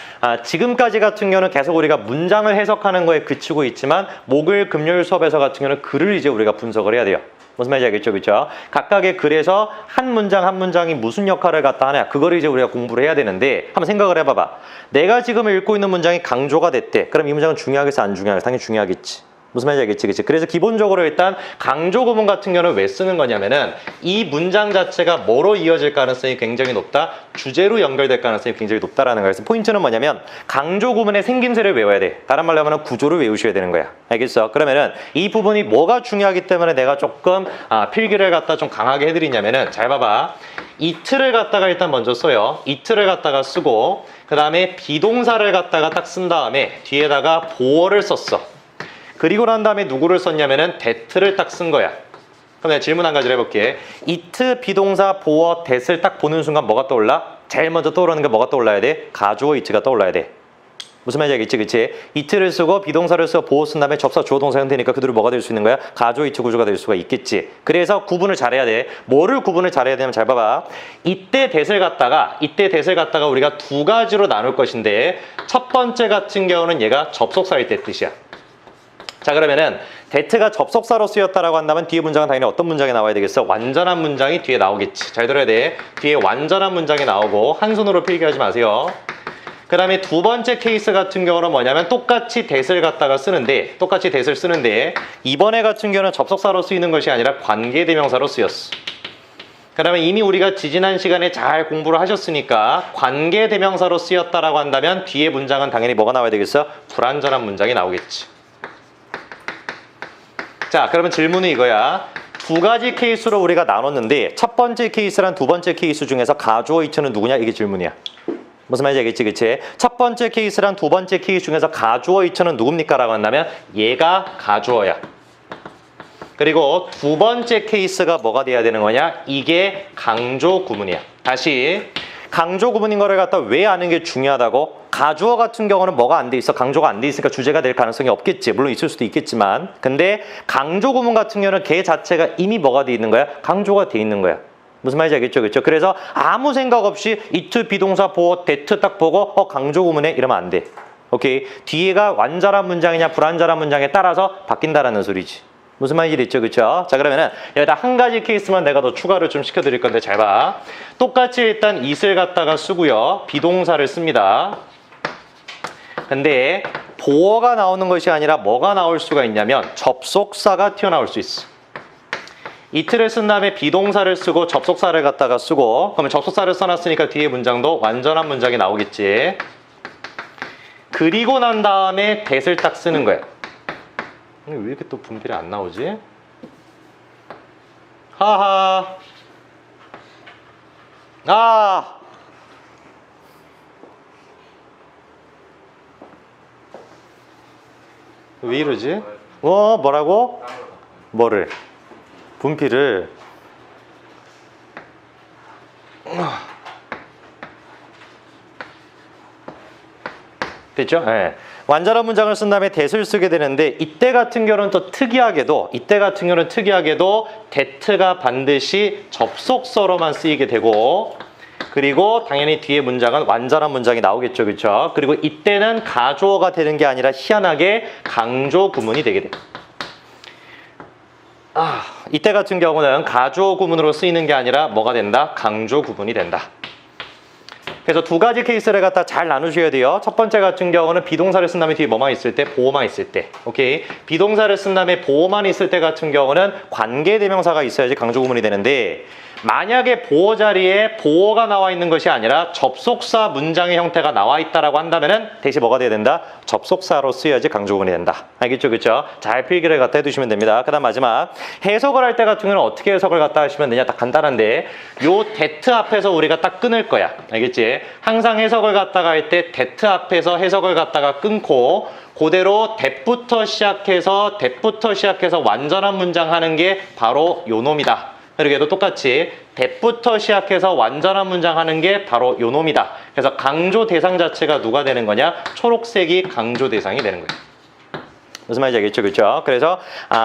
지금까지 같은 경우는 계속 우리가 문장을 해석하는 거에 그치고 있지만 목요일, 금요일 수업에서 같은 경우는 글을 이제 우리가 분석을 해야 돼요. 무슨 말인지 알겠죠? 그렇죠? 각각의 글에서 한 문장 한 문장이 무슨 역할을 갖다 하냐 그거를 이제 우리가 공부를 해야 되는데 한번 생각을 해봐봐. 내가 지금 읽고 있는 문장이 강조가 됐대. 그럼 이 문장은 중요하겠어 안 중요하겠어? 당연히 중요하겠지. 무슨 말인지 알겠지? 그치? 그래서 기본적으로 일단 강조 구문 같은 경우는 왜 쓰는 거냐면은 이 문장 자체가 뭐로 이어질 가능성이 굉장히 높다? 주제로 연결될 가능성이 굉장히 높다라는 거예요. 그래서 포인트는 뭐냐면 강조 구문의 생김새를 외워야 돼. 다른 말로 하면 구조를 외우셔야 되는 거야. 알겠어? 그러면은 이 부분이 뭐가 중요하기 때문에 내가 조금 필기를 갖다 좀 강하게 해드리냐면은 잘 봐봐. 이틀을 갖다가 일단 먼저 써요. 이틀을 갖다가 쓰고 그 다음에 비동사를 갖다가 딱 쓴 다음에 뒤에다가 보어를 썼어. 그리고 난 다음에 누구를 썼냐면은 that를 딱 쓴 거야. 그럼 내가 질문 한 가지를 해볼게. it, 비동사, 보어, that을 딱 보는 순간 뭐가 떠올라? 제일 먼저 떠오르는 게 뭐가 떠올라야 돼? 가주어 it가 떠올라야 돼. 무슨 말인지 알겠지? 그치? it를 쓰고 비동사를 쓰고 보어 쓴 다음에 접사 주어 동사 형태니까 그대로 뭐가 될 수 있는 거야? 가주어 it 구조가 될 수가 있겠지. 그래서 구분을 잘해야 돼. 뭐를 구분을 잘해야 되냐면 잘 봐봐. 이때 that을 갖다가 우리가 두 가지로 나눌 것인데 첫 번째 같은 경우는 얘가 접속사일 때 뜻이야. 자 그러면은 that가 접속사로 쓰였다라고 한다면 뒤에 문장은 당연히 어떤 문장이 나와야 되겠어? 완전한 문장이 뒤에 나오겠지. 잘 들어야 돼. 뒤에 완전한 문장이 나오고 한 손으로 필기하지 마세요. 그 다음에 두 번째 케이스 같은 경우는 뭐냐면 똑같이 that을 갖다가 쓰는데 이번에 같은 경우는 접속사로 쓰이는 것이 아니라 관계대명사로 쓰였어. 그 다음에 이미 우리가 지지난 시간에 잘 공부를 하셨으니까 관계대명사로 쓰였다라고 한다면 뒤에 문장은 당연히 뭐가 나와야 되겠어? 불완전한 문장이 나오겠지. 자 그러면 질문은 이거야. 두 가지 케이스로 우리가 나눴는데 첫 번째 케이스랑 두 번째 케이스 중에서 가주어 it는 누구냐? 이게 질문이야. 무슨 말인지 알겠지? 그치? 첫 번째 케이스랑 두 번째 케이스 중에서 가주어 it는 누굽니까? 라고 한다면 얘가 가주어야. 그리고 두 번째 케이스가 뭐가 돼야 되는 거냐? 이게 강조 구문이야. 다시 강조 구문인 거를 갖다 왜 아는 게 중요하다고? 가주어 같은 경우는 뭐가 안 돼 있어? 강조가 안 돼 있으니까 주제가 될 가능성이 없겠지. 물론 있을 수도 있겠지만 근데 강조 구문 같은 경우는 걔 자체가 이미 뭐가 돼 있는 거야? 강조가 돼 있는 거야. 무슨 말인지 알겠죠? 그렇죠? 그래서 아무 생각 없이 it, 비동사, 보어, that 딱 보고 강조 구문에 이러면 안 돼. 오케이? 뒤에가 완전한 문장이냐 불완전한 문장에 따라서 바뀐다라는 소리지. 무슨 말인지 있죠? 그쵸? 자 그러면은 여기다 한 가지 케이스만 내가 더 추가를 좀 시켜드릴 건데 잘 봐. 똑같이 일단 it을 갖다가 쓰고요. 비동사를 씁니다. 근데 보어가 나오는 것이 아니라 뭐가 나올 수가 있냐면 접속사가 튀어나올 수 있어. it를 쓴 다음에 비동사를 쓰고 접속사를 갖다가 쓰고 그러면 접속사를 써놨으니까 뒤에 문장도 완전한 문장이 나오겠지. 그리고 난 다음에 that을 딱 쓰는 거야. 왜 이렇게 또 분필이 안 나오지? 하하. 왜 이러지? 뭐라고? 뭐를? 분필을. 됐죠? 네. 완전한 문장을 쓴 다음에 that을 쓰게 되는데 이때 같은 경우는 특이하게도 that가 반드시 접속사로만 쓰이게 되고 그리고 당연히 뒤에 문장은 완전한 문장이 나오겠죠. 그렇죠? 그리고 이때는 가주어가 되는 게 아니라 희한하게 강조 구문이 되게 돼. 이때 같은 경우는 가주어 구문으로 쓰이는 게 아니라 뭐가 된다? 강조 구문이 된다. 그래서 두 가지 케이스를 갖다 잘 나누셔야 돼요. 첫 번째 같은 경우는 비동사를 쓴 다음에 뒤에 뭐만 있을 때? 보어만 있을 때. 오케이? 비동사를 쓴 다음에 보어만 있을 때 같은 경우는 관계대명사가 있어야지 강조 구문이 되는데 만약에 보어 자리에 보어가 나와 있는 것이 아니라 접속사 문장의 형태가 나와 있다라고 한다면은 대신 뭐가 돼야 된다? 접속사로 쓰여야지 강조구문이 된다. 알겠죠? 그렇죠? 잘 필기를 갖다 해두시면 됩니다. 그다음 마지막 해석을 할 때 같은 경우는 어떻게 해석을 갖다 하시면 되냐? 딱 간단한데 요 that 앞에서 우리가 딱 끊을 거야. 알겠지? 항상 해석을 갖다가 할 때 that 앞에서 해석을 갖다가 끊고 그대로 that부터 시작해서 완전한 문장 하는 게 바로 요 놈이다. 그리고 얘도 똑같이 that부터 시작해서 완전한 문장 하는 게 바로 요 놈이다. 그래서 강조 대상 자체가 누가 되는 거냐? 초록색이 강조 대상이 되는 거예요. 무슨 말인지 알겠죠? 그렇죠? 그래서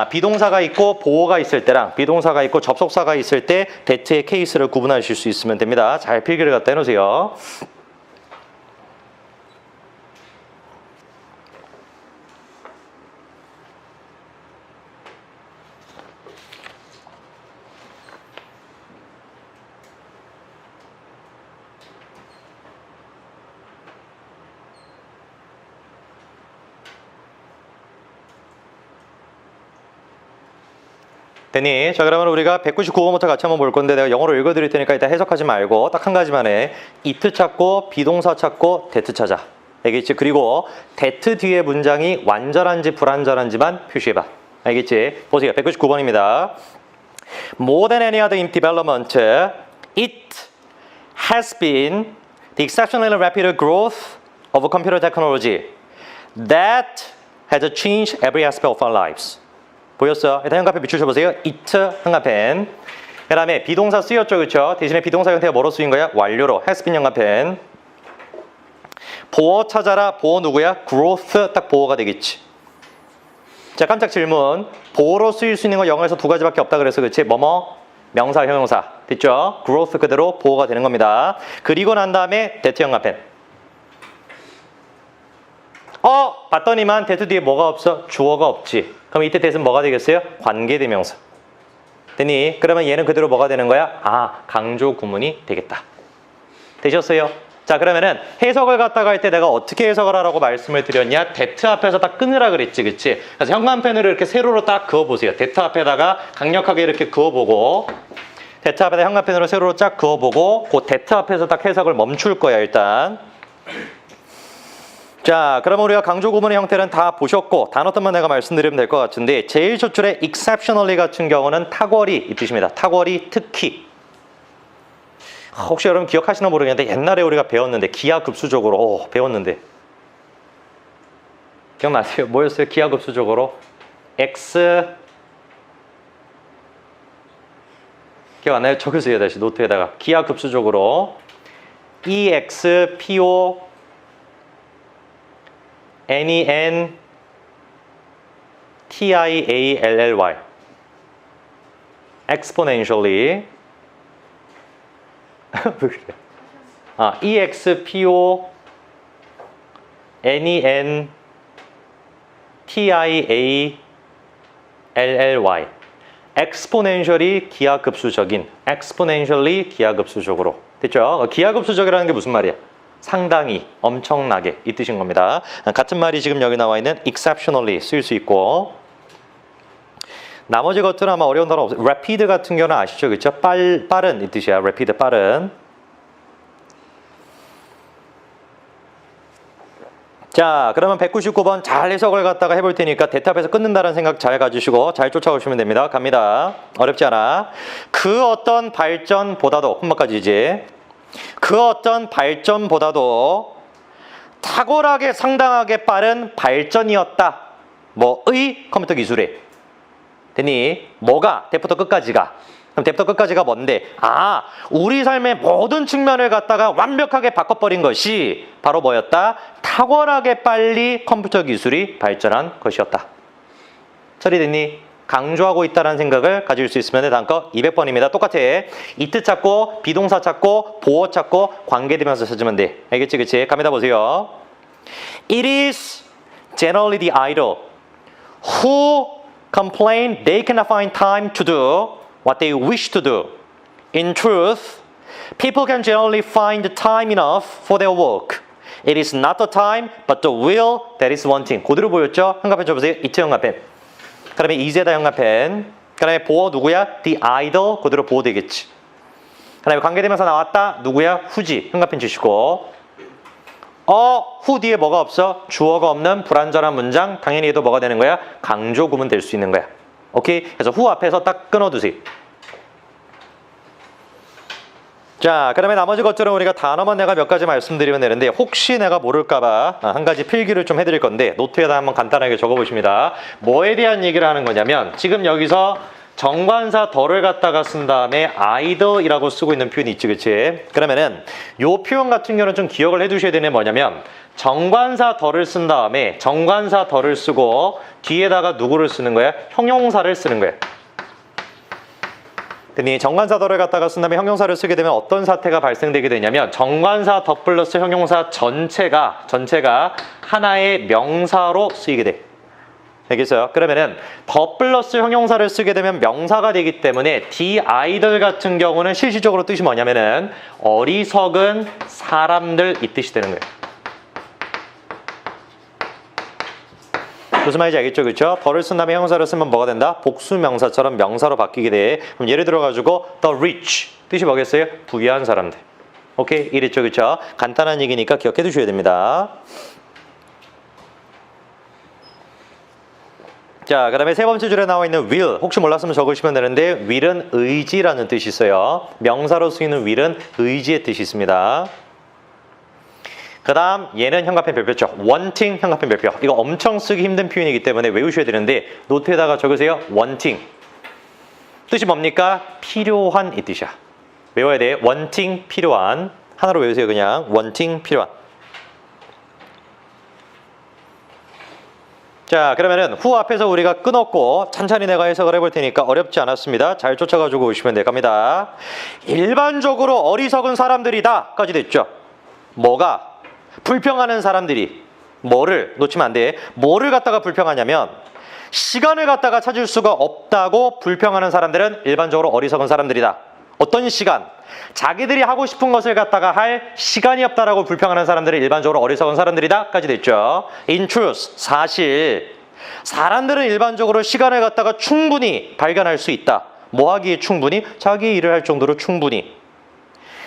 비동사가 있고 보어가 있을 때랑 비동사가 있고 접속사가 있을 때 that의 케이스를 구분하실 수 있으면 됩니다. 잘 필기를 갖다 해놓으세요. 됐니? 자, 그러면 우리가 199번부터 같이 한번 볼 건데 내가 영어로 읽어드릴 테니까 일단 해석하지 말고 딱 한 가지만 해. it 찾고 비동사 찾고 that 찾아. 알겠지? 그리고 that 뒤에 문장이 완전한지 불완전한지만 표시해봐. 알겠지? 보세요. 199번입니다. More than any other in development, it has been the exceptionally rapid growth of computer technology that has changed every aspect of our lives. 보였어? 일단 형광펜 비추셔보세요. it 형광펜. 그 다음에 비동사 쓰였죠, 그렇죠? 대신에 비동사 형태가 뭐로 쓰인 거야? 완료로. has been 형광펜. 보어 찾아라. 보어 누구야? growth 딱 보어가 되겠지. 자, 깜짝 질문. 보어로 쓰일 수 있는 거 영어에서 두 가지밖에 없다 그래서 그렇지? 뭐뭐? 명사, 형용사. 됐죠? growth 그대로 보어가 되는 겁니다. 그리고 난 다음에 that 형광펜. 봤더니만 that 뒤에 뭐가 없어? 주어가 없지. 그럼 이때 that은 뭐가 되겠어요? 관계대명사. 됐니? 그러면 얘는 그대로 뭐가 되는 거야? 강조 구문이 되겠다. 되셨어요? 자, 그러면은 해석을 갖다가 할 때 내가 어떻게 해석을 하라고 말씀을 드렸냐? that 앞에서 딱 끊으라 그랬지, 그치? 그래서 형광펜으로 이렇게 세로로 딱 그어보세요. that 앞에다가 강력하게 이렇게 그어보고 that 앞에다 형광펜으로 세로로 쫙 그어보고 그 that 앞에서 딱 해석을 멈출 거야, 일단. 자, 그러면 우리가 강조 구문의 형태는 다 보셨고 단어들만 내가 말씀드리면 될 것 같은데 제일 첫 줄에 exceptionally 같은 경우는 탁월히 이 뜻입니다. 탁월히, 특히. 혹시 여러분 기억하시나 모르겠는데 옛날에 우리가 배웠는데 기하급수적으로 배웠는데 기억나세요? 뭐였어요? 기하급수적으로 X 기억 안 나요? 적으세요. 다시 노트에다가 기하급수적으로 EXPO NEN TIALLY exponentially 왜 그래? EXPO NEN TIALLY exponentially 기하급수적인 exponentially 기하급수적으로 됐죠? 기하급수적이라는 게 무슨 말이야? 상당히, 엄청나게 이 뜻인 겁니다. 같은 말이 지금 여기 나와 있는 exceptionally 쓰일 수 있고 나머지 것들은 아마 어려운 단어 없어요. rapid 같은 경우는 아시죠? 그렇죠? 빠른 이 뜻이야. rapid 빠른. 자, 그러면 199번 잘 해석을 갖다가 해볼 테니까 대탑에서 끊는다는 생각 잘 가지시고 잘 쫓아오시면 됩니다. 갑니다. 어렵지 않아. 그 어떤 발전보다도 콤마까지지. 그 어떤 발전보다도 탁월하게 상당하게 빠른 발전이었다. 뭐의 컴퓨터 기술에. 됐니? 뭐가? 대부터 끝까지가. 그럼 대부터 끝까지가 뭔데? 우리 삶의 모든 측면을 갖다가 완벽하게 바꿔버린 것이 바로 뭐였다? 탁월하게 빨리 컴퓨터 기술이 발전한 것이었다. 처리됐니? 강조하고 있다는 생각을 가질 수 있으면 돼. 다음 거 200번입니다. 똑같아. it 찾고 비동사 찾고 보어 찾고 관계대명사 찾으면 돼. 알겠지? 그치? 갑니다. 보세요. It is generally the idle who complain they cannot find time to do what they wish to do. In truth, people can generally find time enough for their work. It is not the time, but the will that is wanting. 그대로 보였죠? 형광펜 줘보세요. it 형광펜. 그 다음에 is에다 형광펜. 그 다음에 보어 누구야? The idle. 그대로 보어 되겠지. 그다음에 관계대명사 나왔다. 누구야? 후지. 현관펜 주시고. 후 뒤에 뭐가 없어? 주어가 없는 불완전한 문장. 당연히 얘도 뭐가 되는 거야? 강조 구문 될 수 있는 거야. 오케이? 그래서 후 앞에서 딱 끊어두세요. 자, 그다음에 나머지 것들은 우리가 단어만 내가 몇 가지 말씀드리면 되는데 혹시 내가 모를까봐 한 가지 필기를 좀 해드릴 건데 노트에다 한번 간단하게 적어보십니다. 뭐에 대한 얘기를 하는 거냐면 지금 여기서 정관사 덜을 갖다가 쓴 다음에 either이라고 쓰고 있는 표현이 있지, 그치? 그러면은 요 표현 같은 경우는 좀 기억을 해두셔야 되는 게 뭐냐면 정관사 덜을 쓴 다음에 정관사 덜을 쓰고 뒤에다가 누구를 쓰는 거야? 형용사를 쓰는 거야. 근데 정관사 덜을 갖다가 쓴 다음에 형용사를 쓰게 되면 어떤 사태가 발생되게 되냐면 정관사 더 플러스 형용사 전체가 하나의 명사로 쓰이게 돼. 알겠어요? 그러면은 더 플러스 형용사를 쓰게 되면 명사가 되기 때문에 the idle 같은 경우는 실질적으로 뜻이 뭐냐면은 어리석은 사람들 이 뜻이 되는 거예요. 무슨 말인지 알겠죠? 그렇죠? 덜을 쓴 다음에 형용사를 쓰면 뭐가 된다? 복수명사처럼 명사로 바뀌게 돼. 그럼 예를 들어가지고 the rich 뜻이 뭐겠어요? 부유한 사람들. 오케이? 이랬죠? 그렇죠? 간단한 얘기니까 기억해 두셔야 됩니다. 자, 그 다음에 세 번째 줄에 나와 있는 will. 혹시 몰랐으면 적으시면 되는데 will은 의지라는 뜻이 있어요. 명사로 쓰이는 will은 의지의 뜻이 있습니다. 그 다음 얘는 현관펜 별표죠. wanting 현관펜 별표. 이거 엄청 쓰기 힘든 표현이기 때문에 외우셔야 되는데 노트에다가 적으세요. wanting. 뜻이 뭡니까? 필요한 이 뜻이야. 외워야 돼. wanting 필요한. 하나로 외우세요. 그냥 wanting 필요한. 자, 그러면은 후 앞에서 우리가 끊었고 천천히 내가 해석을 해볼 테니까 어렵지 않았습니다. 잘 쫓아가지고 오시면 돼. 갑니다. 일반적으로 어리석은 사람들이다 까지 됐죠. 뭐가? 불평하는 사람들이 뭐를 놓치면 안 돼. 뭐를 갖다가 불평하냐면 시간을 갖다가 찾을 수가 없다고 불평하는 사람들은 일반적으로 어리석은 사람들이다. 어떤 시간? 자기들이 하고 싶은 것을 갖다가 할 시간이 없다라고 불평하는 사람들은 일반적으로 어리석은 사람들이다 까지 됐죠. In truth, 사실 사람들은 일반적으로 시간을 갖다가 충분히 발견할 수 있다. 뭐 하기에 충분히? 자기 일을 할 정도로 충분히.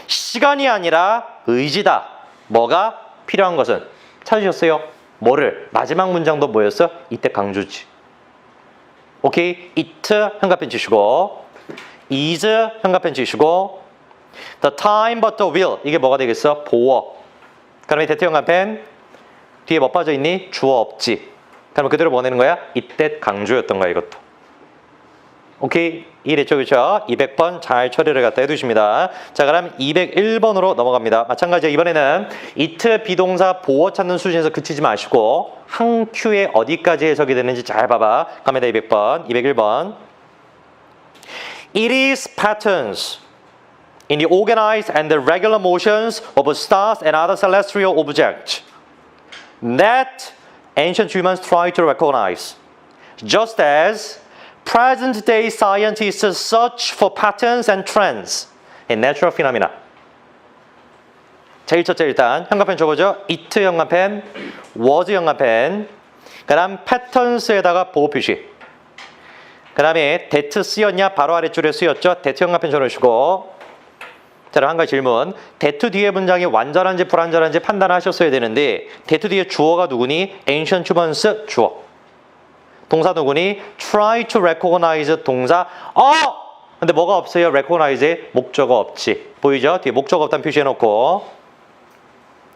시간이 아니라 의지다. 뭐가? 필요한 것은 찾으셨어요? 뭐를? 마지막 문장도 뭐였어? 이때 강조지. 오케이? it 현관펜 치시고 is 현관펜 치시고 the time but the will 이게 뭐가 되겠어? 보어. 그러면 대퇴 현관펜 뒤에 뭐 빠져있니? 주어 없지. 그러면 그대로 보내는 거야? 이때 강조였던 거야 이것도. 오케이? 이랬죠, 그렇죠? 200번 잘 처리를 갖다 해두십니다. 자, 그럼 201번으로 넘어갑니다. 마찬가지로 이번에는 it 비동사 보어 찾는 수준에서 그치지 마시고 한 큐에 어디까지 해석이 되는지 잘 봐봐. 갑니다. 200번, 201번. It is patterns in the organized and the regular motions of stars and other celestial objects that ancient humans try to recognize, just as present-day scientists search for patterns and trends in natural phenomena. 제일 첫째 일단 현관펜 줘보죠. it 현관펜, was 현관펜, 그 다음 patterns에다가 보호 표시. 그 다음에 that 쓰였냐? 바로 아래줄에 쓰였죠. that 현관펜 줘놓으시고. 자, 그럼 한 가지 질문. that 뒤에 문장이 완전한지 불완전한지 판단하셨어야 되는데 that 뒤에 주어가 누구니? ancient humans 주어. 동사 누구니? try to recognize 동사. 근데 뭐가 없어요? recognize에 목적어 없지. 보이죠? 뒤에 목적어 없다는 표시해놓고.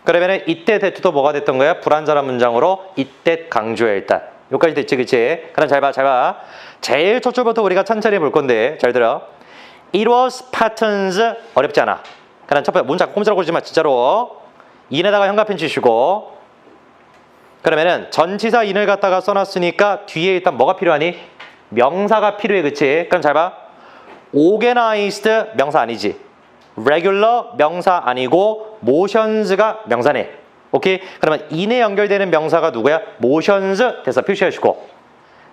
그러면은 이때 that도 뭐가 됐던 거야? 불완전한 문장으로 이때 강조해 일단. 여기까지 됐지, 그치? 그럼 잘 봐, 잘 봐. 제일 첫 줄부터 우리가 천천히 볼 건데 잘 들어. It was patterns 어렵지 않아. 그럼 첫 번째 문장 꼼짝으로 보지 마 진짜로. 인에다가 현관펜 치시고. 그러면은 전치사 in을 갖다가 써놨으니까 뒤에 일단 뭐가 필요하니? 명사가 필요해, 그치? 그럼 잘 봐. organized 명사 아니지. regular 명사 아니고 motions가 명사네. 오케이? 그러면 in에 연결되는 명사가 누구야? motions 돼서 표시하시고.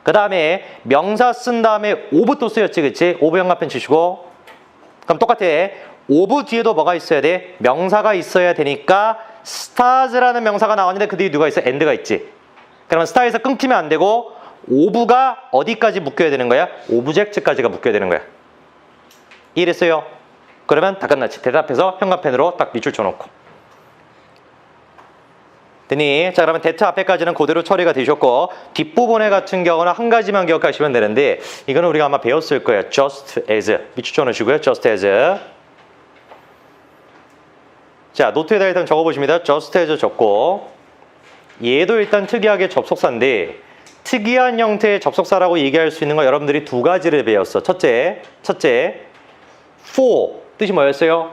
그 다음에 명사 쓴 다음에 of 또 쓰였지, 그치? of 현관펜 치시고. 그럼 똑같아. of 뒤에도 뭐가 있어야 돼? 명사가 있어야 되니까 stars라는 명사가 나왔는데 그 뒤에 누가 있어? and가 있지. 그러면 star에서 끊기면 안 되고 of가 어디까지 묶여야 되는 거야? object까지가 묶여야 되는 거야. 이해됐어요? 그러면 다 끝났지. 대답해서 현관펜으로 딱 밑줄 쳐놓고. 되니? 자, 그러면 that 앞에까지는 그대로 처리가 되셨고 뒷부분에 같은 경우는 한 가지만 기억하시면 되는데 이거는 우리가 아마 배웠을 거예요. just as. 밑줄 쳐놓으시고요. just as. 자, 노트에다 일단 적어보십니다. just as 적고 얘도 일단 특이하게 접속사인데 특이한 형태의 접속사라고 얘기할 수 있는 거 여러분들이 두 가지를 배웠어. 첫째, for 뜻이 뭐였어요?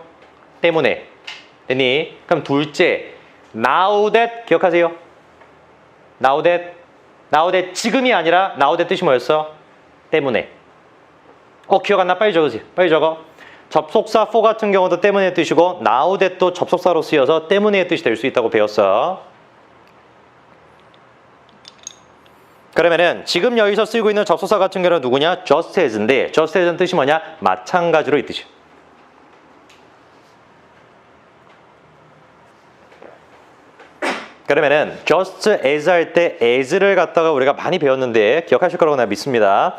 때문에. 됐니? 그럼 둘째, now that 기억하세요? now that 지금이 아니라 now that 뜻이 뭐였어? 때문에. 기억 안 나? 빨리 적으세요. 빨리 적어. 접속사 for 같은 경우도 때문에 뜻이고 now that도 접속사로 쓰여서 때문에 뜻이 될 수 있다고 배웠어. 그러면은 지금 여기서 쓰이고 있는 접속사 같은 경우는 누구냐? just as인데 just as는 뜻이 뭐냐? 마찬가지로 이 뜻이야. 그러면은 just as 할 때 as를 갖다가 우리가 많이 배웠는데 기억하실 거라고 나 믿습니다.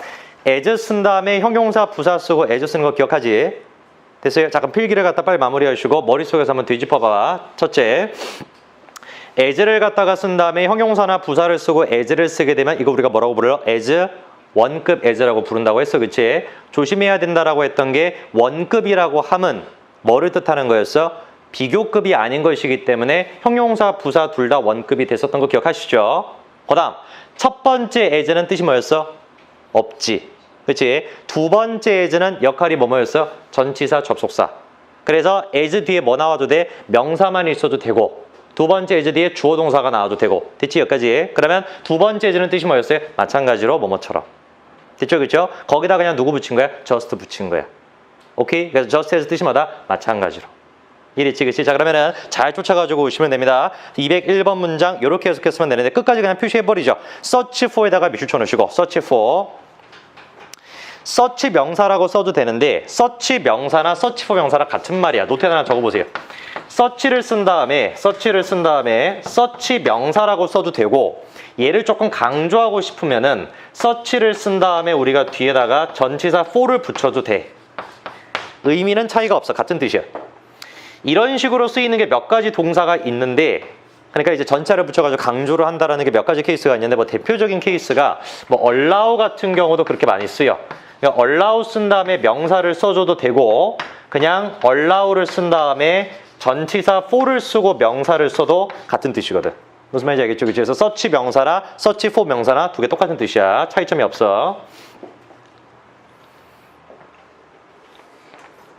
as 쓴 다음에 형용사 부사 쓰고 as 쓰는 거 기억하지? 됐어요? 잠깐 필기를 갖다 빨리 마무리하시고 머릿속에서 한번 뒤집어봐. 첫째, as를 갖다가 쓴 다음에 형용사나 부사를 쓰고 as를 쓰게 되면 이거 우리가 뭐라고 불러요? as 원급 as라고 부른다고 했어. 그치? 조심해야 된다라고 했던 게 원급이라고 함은 뭐를 뜻하는 거였어? 비교급이 아닌 것이기 때문에 형용사, 부사 둘 다 원급이 됐었던 거 기억하시죠? 그 다음 첫 번째 as는 뜻이 뭐였어? 없지. 그치? 두 번째 as는 역할이 뭐였어? 전치사, 접속사. 그래서 as 뒤에 뭐 나와도 돼? 명사만 있어도 되고 두 번째 as 뒤에 주어 동사가 나와도 되고 됐지? 여기까지. 그러면 두 번째 as는 뜻이 뭐였어요? 마찬가지로 뭐뭐처럼. 됐죠? 그렇죠? 거기다 그냥 누구 붙인 거야? just 붙인 거야. 오케이? 그래서 just as 뜻이 뭐다? 마찬가지로. 이랬지, 그치? 자, 그러면은 잘 쫓아가지고 오시면 됩니다. 201번 문장 이렇게 해석했으면 되는데 끝까지 그냥 표시해버리죠. search for에다가 밑줄 쳐놓으시고 search for. search 명사라고 써도 되는데 search 명사나 search for 명사랑 같은 말이야. 노트에 하나 적어보세요. search를 쓴 다음에 search 명사라고 써도 되고 얘를 조금 강조하고 싶으면은 search를 쓴 다음에 우리가 뒤에다가 전치사 for를 붙여도 돼. 의미는 차이가 없어. 같은 뜻이야. 이런 식으로 쓰이는 게 몇 가지 동사가 있는데 그러니까 이제 전차를 붙여가지고 강조를 한다라는 게 몇 가지 케이스가 있는데 뭐 대표적인 케이스가 뭐 allow 같은 경우도 그렇게 많이 쓰여. 그러니까 allow 쓴 다음에 명사를 써줘도 되고 그냥 allow를 쓴 다음에 전치사 for를 쓰고 명사를 써도 같은 뜻이거든. 무슨 말인지 알겠죠? 그래서 search 명사나 search for 명사나 두 개 똑같은 뜻이야. 차이점이 없어.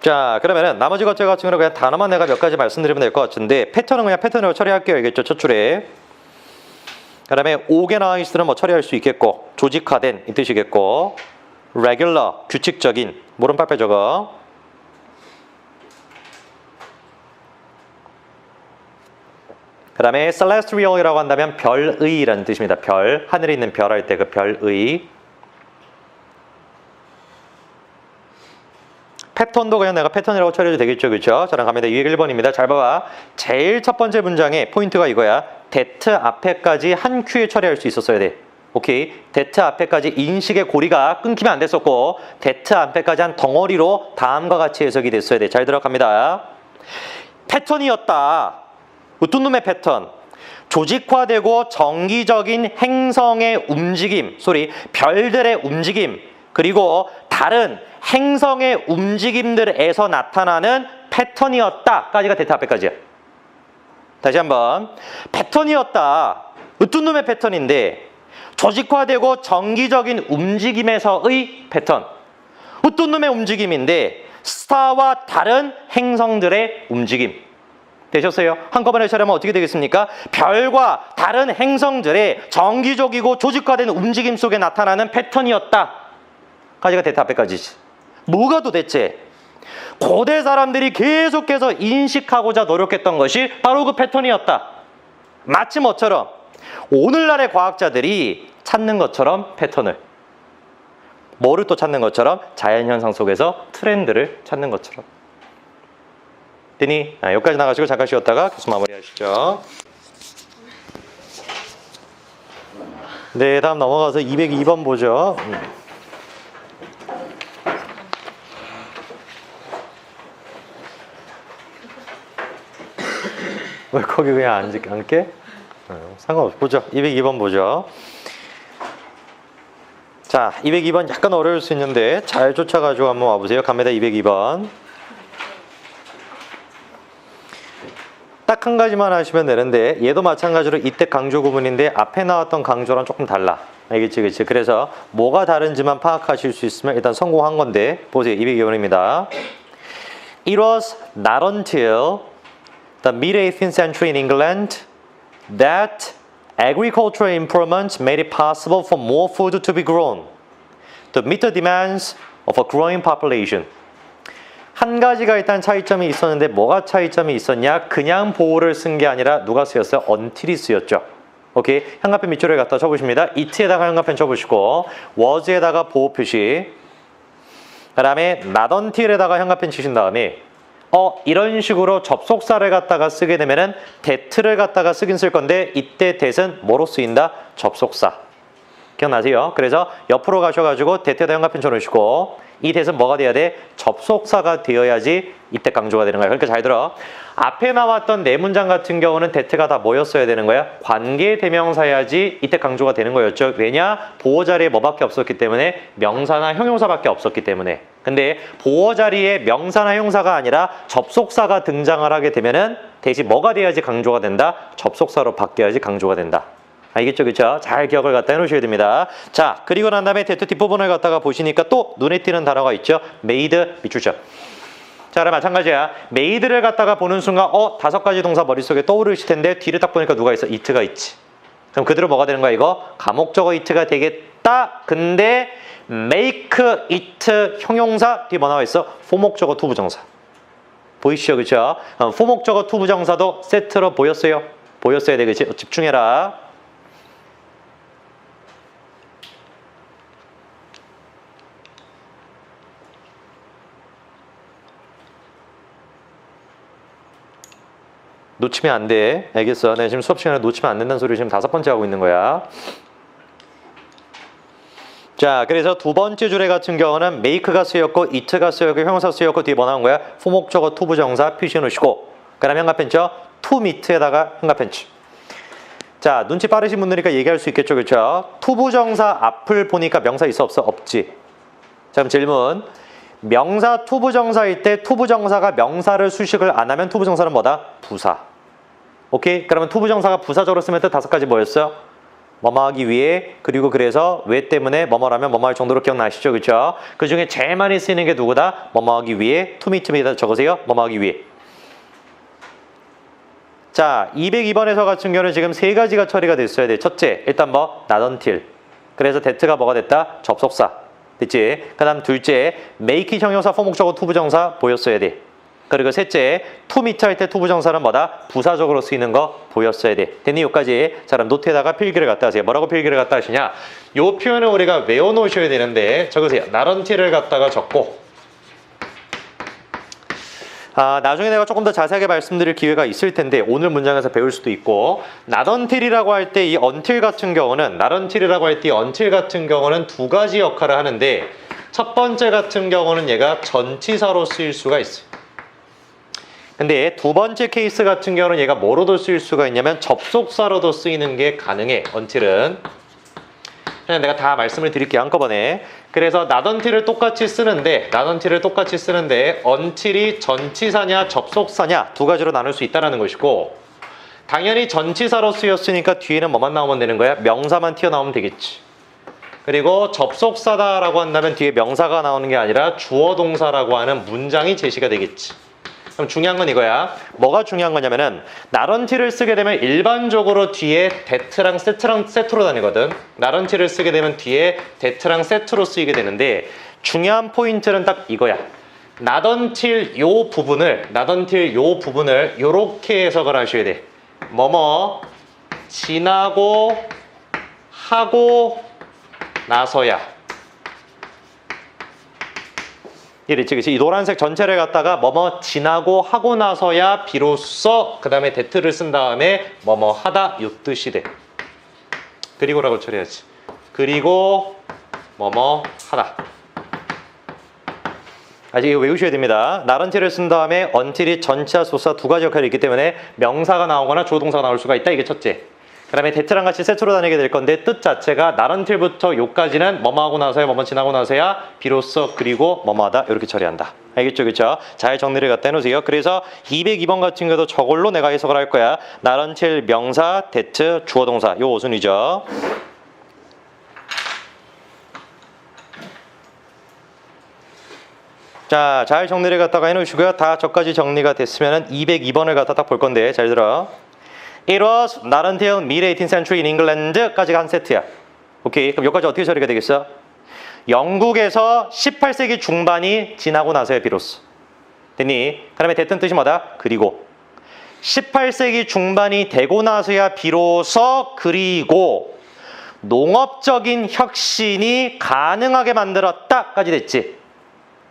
자, 그러면은 나머지 것들 같은 경우는 그냥 단어만 내가 몇 가지 말씀드리면 될 것 같은데 패턴은 그냥 패턴으로 처리할게요. 알겠죠? 첫 줄에. 그 다음에 organized는 뭐 처리할 수 있겠고 조직화된 이 뜻이겠고 regular 규칙적인 뭐는 빨리 적어. 그 다음에 celestial이라고 한다면 별의라는 뜻입니다. 별, 하늘에 있는 별 할 때 그 별의. 패턴도 그냥 내가 패턴이라고 처리해도 되겠죠. 그렇죠? 저랑 갑니다. 201번입니다. 잘 봐봐. 제일 첫 번째 문장에 포인트가 이거야. that 앞에까지 한 큐에 처리할 수 있었어야 돼. 오케이? that 앞에까지 인식의 고리가 끊기면 안 됐었고 that 앞에까지 한 덩어리로 다음과 같이 해석이 됐어야 돼. 잘 들어갑니다. 패턴이었다. 어떤 놈의 패턴? 조직화되고 정기적인 행성의 움직임, 별들의 움직임, 그리고 다른 행성의 움직임들에서 나타나는 패턴이었다까지가 데이터 앞에까지야. 다시 한번. 패턴이었다. 어떤 놈의 패턴인데 조직화되고 정기적인 움직임에서의 패턴. 어떤 놈의 움직임인데 스타와 다른 행성들의 움직임. 되셨어요? 한꺼번에 처리하면 어떻게 되겠습니까? 별과 다른 행성들의 정기적이고 조직화된 움직임 속에 나타나는 패턴이었다. 까지가 데이터 앞에까지지. 뭐가 도대체 고대 사람들이 계속해서 인식하고자 노력했던 것이 바로 그 패턴이었다. 마치 뭐처럼 오늘날의 과학자들이 찾는 것처럼 패턴을. 뭐를 또 찾는 것처럼? 자연현상 속에서 트렌드를 찾는 것처럼. 되니? 여기까지 나가시고 잠깐 쉬었다가 교수 마무리하시죠. 네, 다음 넘어가서 202번 보죠. 왜 거기 그냥 앉게? 상관없어. 보죠. 202번 보죠. 자, 202번 약간 어려울 수 있는데 잘 쫓아가지고 한번 와보세요. 갑니다. 202번. 딱 한 가지만 하시면 되는데 얘도 마찬가지로 이때 강조 구문인데 앞에 나왔던 강조랑 조금 달라. 알겠지? 그치? 그래서 뭐가 다른지만 파악하실 수 있으면 일단 성공한 건데 보세요. 202번입니다. It was not until the mid-18th century in England that agricultural improvements made it possible for more food to be grown to meet the demands of a growing population. 한 가지가 일단 차이점이 있었는데 뭐가 차이점이 있었냐? 그냥 보호를 쓴 게 아니라 누가 쓰였어요? until이 쓰였죠. 오케이, 형광펜 밑줄을 갖다 쳐보십니다. it에다가 형광펜 쳐보시고 was에다가 보호 표시, 그 다음에 not until에다가 형광펜 치신 다음에 이런 식으로 접속사를 갖다가 쓰게 되면은 that를 갖다가 쓰긴 쓸 건데 이때 that은 뭐로 쓰인다? 접속사. 기억나세요? 그래서 옆으로 가셔가지고 that에다 형광펜 쳐놓으시고 이 that은 뭐가 돼야 돼? 접속사가 되어야지 이때 강조가 되는 거야. 그러니까 잘 들어. 앞에 나왔던 네 문장 같은 경우는 that가 다 뭐였어야 되는 거야? 관계대명사야지 이때 강조가 되는 거였죠. 왜냐? 보호 자리에 뭐밖에 없었기 때문에 명사나 형용사밖에 없었기 때문에. 근데 보호 자리에 명사나 형용사가 아니라 접속사가 등장을 하게 되면은 that이 뭐가 돼야지 강조가 된다? 접속사로 바뀌어야지 강조가 된다. 알겠죠? 그쵸? 잘 기억을 갖다 해놓으셔야 됩니다. 자, 그리고 난 다음에 that 뒷부분을 갖다가 보시니까 또 눈에 띄는 단어가 있죠? made, 밑줄죠. 자, 그럼 마찬가지야. made를 갖다가 보는 순간 5가지 동사 머릿속에 떠오르실 텐데 뒤를 딱 보니까 누가 있어? it가 있지. 그럼 그대로 뭐가 되는 거야 이거? 가목적어 it가 되겠다. 근데 make it 형용사 뒤에 뭐 나와 있어? 포목적어 투부정사. 보이시죠? 그쵸? 포목적어 투부정사도 세트로 보였어요? 보였어야 돼. 그치? 집중해라. 놓치면 안 돼. 알겠어. 내가 지금 수업 시간에 놓치면 안 된다는 소리 지금 5번째 하고 있는 거야. 자, 그래서 두 번째 줄에 같은 경우는 make가 쓰였고 it가 쓰였고 형용사 쓰였고 뒤에 뭐 나온 거야? 포목적어 투부정사 표시해 놓으시고 그 다음에 형광펜 쳐. to meet에다가 형광펜 쳐. 자, 눈치 빠르신 분들이니까 얘기할 수 있겠죠. 그렇죠? 투부정사 앞을 보니까 명사 있어 없어? 없지. 자, 그럼 질문. 명사 투부정사일 때 투부정사가 명사를 수식을 안 하면 투부정사는 뭐다? 부사. 오케이? 그러면 투부정사가 부사적으로 쓰면 또 5가지 뭐였어요? 뭐뭐 하기 위해, 그리고 그래서 왜 때문에 뭐뭐라면 뭐뭐 할 정도로 기억나시죠? 그렇죠? 그 중에 제일 많이 쓰이는 게 누구다? 뭐뭐 하기 위해, to meet에다 적으세요. 뭐뭐 하기 위해. 자, 202번에서 같은 경우는 지금 3가지가 처리가 됐어야 돼. 첫째, 일단 뭐? not until. 그래서 that가 뭐가 됐다? 접속사. 됐지? 그 다음 둘째, make it 형용사, 포목적어 투부정사 보였어야 돼. 그리고 셋째, to meet 할 때 투부정사는 뭐다? 부사적으로 쓰이는 거 보였어야 돼. 됐니? 여기까지. 자, 그럼 노트에다가 필기를 갖다 하세요. 뭐라고 필기를 갖다 하시냐? 요 표현을 우리가 외워놓으셔야 되는데 적으세요. not until을 갖다가 적고 나중에 내가 조금 더 자세하게 말씀드릴 기회가 있을 텐데 오늘 문장에서 배울 수도 있고 not until이라고 할 때 이 until 같은 경우는 not until이라고 할 때 이 until 같은 경우는 2가지 역할을 하는데 첫 번째 같은 경우는 얘가 전치사로 쓰일 수가 있어요. 근데 두 번째 케이스 같은 경우는 얘가 뭐로도 쓰일 수가 있냐면 접속사로도 쓰이는 게 가능해. until은 그냥 내가 다 말씀을 드릴게요 한꺼번에. 그래서 not until을 똑같이 쓰는데 until이 전치사냐 접속사냐 2가지로 나눌 수 있다는 것이고 당연히 전치사로 쓰였으니까 뒤에는 뭐만 나오면 되는 거야? 명사만 튀어나오면 되겠지. 그리고 접속사다라고 한다면 뒤에 명사가 나오는 게 아니라 주어 동사라고 하는 문장이 제시가 되겠지. 그럼 중요한 건 이거야. 뭐가 중요한 거냐면은 not until을 쓰게 되면 일반적으로 뒤에 that랑 set로 다니거든. not until을 쓰게 되면 뒤에 that랑 set로 쓰이게 되는데 중요한 포인트는 딱 이거야. not until 요 부분을 요렇게 해석을 하셔야 돼. 뭐뭐 지나고 하고 나서야. 이랬지, 그치? 이 노란색 전체를 갖다가 뭐뭐 지나고 하고 나서야 비로소 그 다음에 that를 쓴 다음에 뭐뭐 하다 요 뜻이 돼. 그리고라고 처리해야지. 그리고 뭐뭐 하다. 아직 이거 외우셔야 됩니다. 날 until을 쓴 다음에 until이 전치사, 소사 두 가지 역할이 있기 때문에 명사가 나오거나 주어 동사가 나올 수가 있다. 이게 첫째. 그 다음에 that랑 같이 세트로 다니게 될 건데 뜻 자체가 날 until부터 요까지는 뭐뭐 하고 나서야 뭐뭐 지나고 나서야 비로소 그리고 뭐뭐 하다 이렇게 처리한다. 알겠죠? 그렇죠? 잘 정리를 갖다 해놓으세요. 그래서 202번 같은 경우도 저걸로 내가 해석을 할 거야. 날 until 명사, that 주어 동사 요 오순이죠. 자, 잘 정리를 갖다가 해놓으시고요. 다 저까지 정리가 됐으면 202번을 갖다 딱 볼 건데 잘 들어. It was not until mid-18th century in England까지가 한 세트야. 오케이, 그럼 여기까지 어떻게 처리가 되겠어? 영국에서 18세기 중반이 지나고 나서야 비로소. 됐니? 그 다음에 됐던 뜻이 뭐다? 그리고 18세기 중반이 되고 나서야 비로소 그리고 농업적인 혁신이 가능하게 만들었다까지 됐지.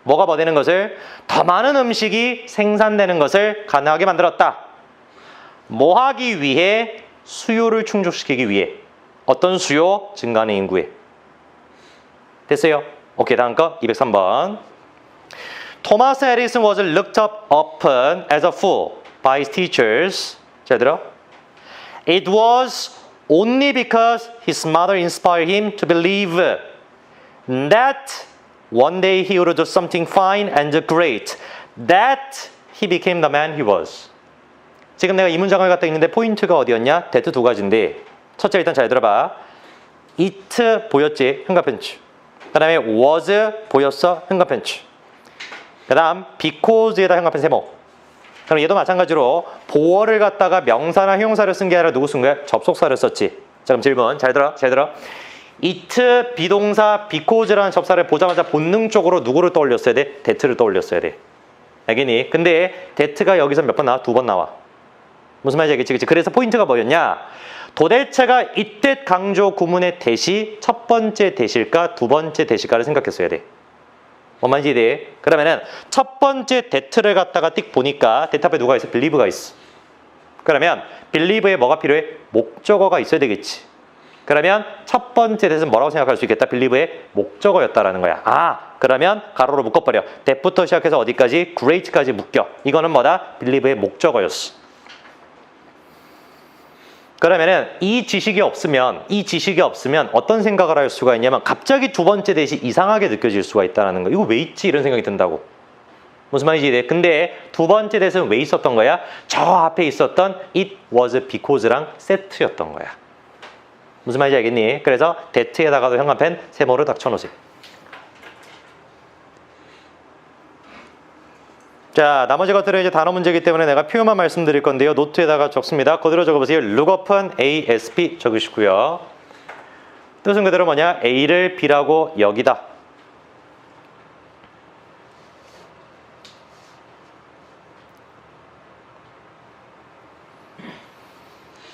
뭐가 뭐 되는 것을? 더 많은 음식이 생산되는 것을 가능하게 만들었다. 뭐 하기 위해? 수요를 충족시키기 위해. 어떤 수요? 증가하는 인구에. 됐어요? 오케이, 다음 거 203번. Thomas Edison was looked up often as a fool by his teachers. 잘 들어? It was only because his mother inspired him to believe that one day he would do something fine and great. That he became the man he was. 지금 내가 이 문장을 갖다 읽는데 포인트가 어디였냐? that 두 가지인데 첫째 일단 잘 들어봐. it 보였지? 흥가편추. 그 다음에 was 보였어? 흥가편추. 그 다음 because에다 흥가편 세모. 그럼 얘도 마찬가지로 보어를 갖다가 명사나 형용사를 쓴 게 아니라 누구 쓴 거야? 접속사를 썼지. 자, 그럼 질문 잘 들어. 잘 들어. it 비동사 because라는 접사를 보자마자 본능적으로 누구를 떠올렸어야 돼? that를 떠올렸어야 돼. 알겠니? 근데 that가 여기서 몇 번 나와? 두 번 나와. 무슨 말인지 알겠지? 그치? 그래서 포인트가 뭐였냐? 도대체가 이때 강조 구문의 that이 첫 번째 that일까? 두 번째 that일까를 생각했어야 돼. 뭔 말인지 이해돼? 그러면은 첫 번째 that를 갖다가 띡 보니까 that 앞에 누가 있어? believe가 있어. 그러면 believe에 뭐가 필요해? 목적어가 있어야 되겠지. 그러면 첫 번째 that은 뭐라고 생각할 수 있겠다? believe의 목적어였다라는 거야. 아, 그러면 가로로 묶어버려. that부터 시작해서 어디까지? great까지 묶여. 이거는 뭐다? believe의 목적어였어. 그러면은 이 지식이 없으면 어떤 생각을 할 수가 있냐면 갑자기 두 번째 that이 이상하게 느껴질 수가 있다는 거. 이거 왜 있지? 이런 생각이 든다고. 무슨 말인지? 근데 두 번째 that은 왜 있었던 거야? 저 앞에 있었던 it was because랑 세트였던 거야. 무슨 말인지 알겠니? 그래서 that에다가도 형광펜 세모를 딱 쳐놓으세요. 자, 나머지 것들은 이제 단어 문제이기 때문에 내가 표현만 말씀드릴 건데요. 노트에다가 적습니다. 그대로 적어보세요. lookup은 ASP 적으시고요. 뜻은 그대로 뭐냐? A를 B라고 여기다.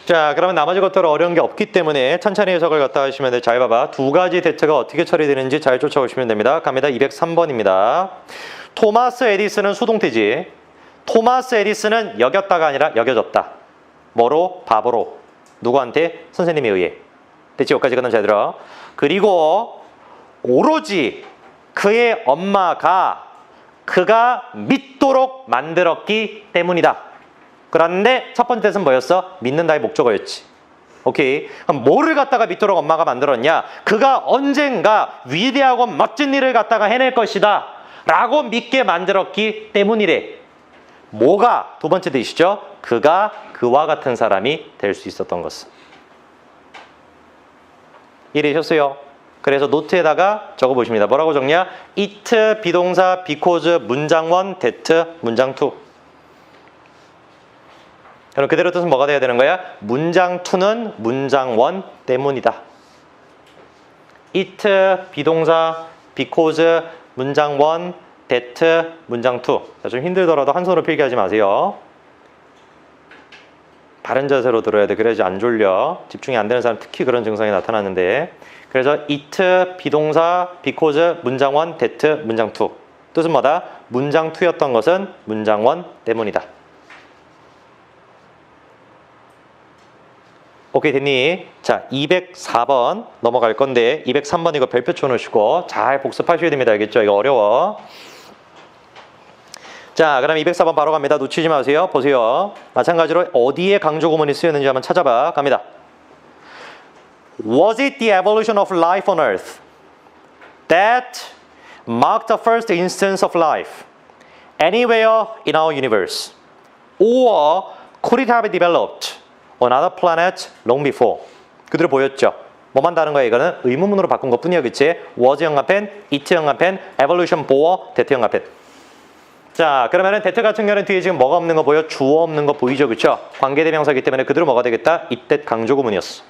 자, 그러면 나머지 것들은 어려운 게 없기 때문에 천천히 해석을 갖다 하시면 돼. 잘 봐봐. 두 가지 that가 어떻게 처리되는지 잘 쫓아오시면 됩니다. 갑니다. 203번입니다. 토마스 에디슨은 수동태지. 토마스 에디슨은 여겼다가 아니라 여겨졌다. 뭐로? 바보로. 누구한테? 선생님에 의해. 됐지? 여기까지 끝나면 잘 들어. 그리고 오로지 그의 엄마가 그가 믿도록 만들었기 때문이다. 그런데 첫 번째 뜻은 뭐였어? 믿는다의 목적어였지. 오케이. 그럼 뭐를 갖다가 믿도록 엄마가 만들었냐? 그가 언젠가 위대하고 멋진 일을 갖다가 해낼 것이다 라고 믿게 만들었기 때문이래. 뭐가 두 번째 뜻이죠? 그가 그와 같은 사람이 될 수 있었던 것은. 이해되셨어요? 그래서 노트에다가 적어보십니다. 뭐라고 적냐? it 비동사 because 문장 1 that 문장 2. 그럼 그대로 뜻은 뭐가 돼야 되는 거야? 문장 2는 문장 1 때문이다. it 비동사 because 문장 1 that 문장 2. 자, 좀 힘들더라도 한 손으로 필기하지 마세요. 바른 자세로 들어야 돼. 그래야지 안 졸려. 집중이 안 되는 사람 특히 그런 증상이 나타나는데. 그래서 it 비동사 because 문장 1 that 문장 2. 뜻은 뭐다? 문장 2였던 것은 문장 1 때문이다. 오케이, 됐니? 자, 204번 넘어갈 건데 203번 이거 별표 쳐놓으시고 잘 복습하셔야 됩니다. 알겠죠? 이거 어려워. 자, 그럼 204번 바로 갑니다. 놓치지 마세요. 보세요. 마찬가지로 어디에 강조 구문이 쓰였는지 한번 찾아봐. 갑니다. Was it the evolution of life on Earth that marked the first instance of life anywhere in our universe? Or could it have developed on other planets long before? 그대로 보였죠? 뭐만 다른 거야? 이거는 의문문으로 바꾼 것 뿐이야. 그치? was 형합펜, it 형합펜, evolution 보어, that 형합펜. 자, 그러면은 that 같은 경우는 뒤에 지금 뭐가 없는 거 보여? 주어 없는 거 보이죠? 그쵸? 관계대명사이기 때문에 그대로 뭐가 되겠다? it that 강조 구문이었어.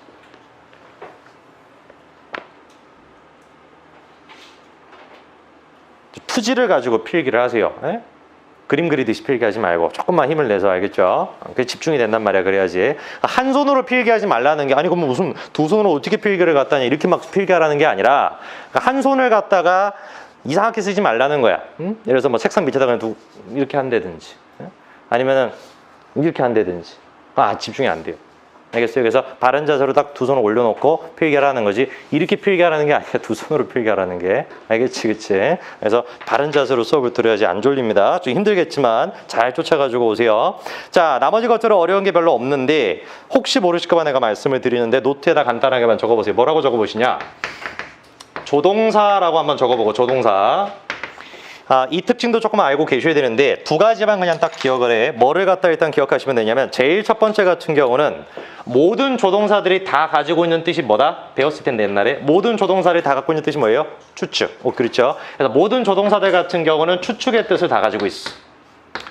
투지를 가지고 필기를 하세요. 에? 그림 그리듯이 필기하지 말고 조금만 힘을 내서, 알겠죠? 그게 집중이 된단 말이야. 그래야지. 한 손으로 필기하지 말라는 게, 아니 그럼 무슨 두 손으로 어떻게 필기를 갖다니 이렇게 막 필기하라는 게 아니라 한 손을 갖다가 이상하게 쓰지 말라는 거야. 응? 예를 들어서 뭐 책상 밑에다가 그냥 이렇게 한다든지, 아니면은 이렇게 한다든지. 집중이 안 돼요. 알겠어요? 그래서 바른 자세로 딱 두 손을 올려놓고 필기하라는 거지, 이렇게 필기하라는 게 아니라 두 손으로 필기하라는 게. 알겠지? 그치? 그래서 바른 자세로 수업을 들어야지 안 졸립니다. 좀 힘들겠지만 잘 쫓아가지고 오세요. 자, 나머지 것들은 어려운 게 별로 없는데 혹시 모르실까 봐 내가 말씀을 드리는데 노트에다 간단하게만 적어보세요. 뭐라고 적어보시냐? 조동사라고 한번 적어보고, 조동사. 이 특징도 조금 알고 계셔야 되는데 두 가지만 그냥 딱 기억을 해. 뭐를 갖다 일단 기억하시면 되냐면, 제일 첫 번째 같은 경우는 모든 조동사들이 다 가지고 있는 뜻이 뭐다? 배웠을 텐데 옛날에. 모든 조동사들이 다 갖고 있는 뜻이 뭐예요? 추측. 그렇죠. 그래서 모든 조동사들 같은 경우는 추측의 뜻을 다 가지고 있어.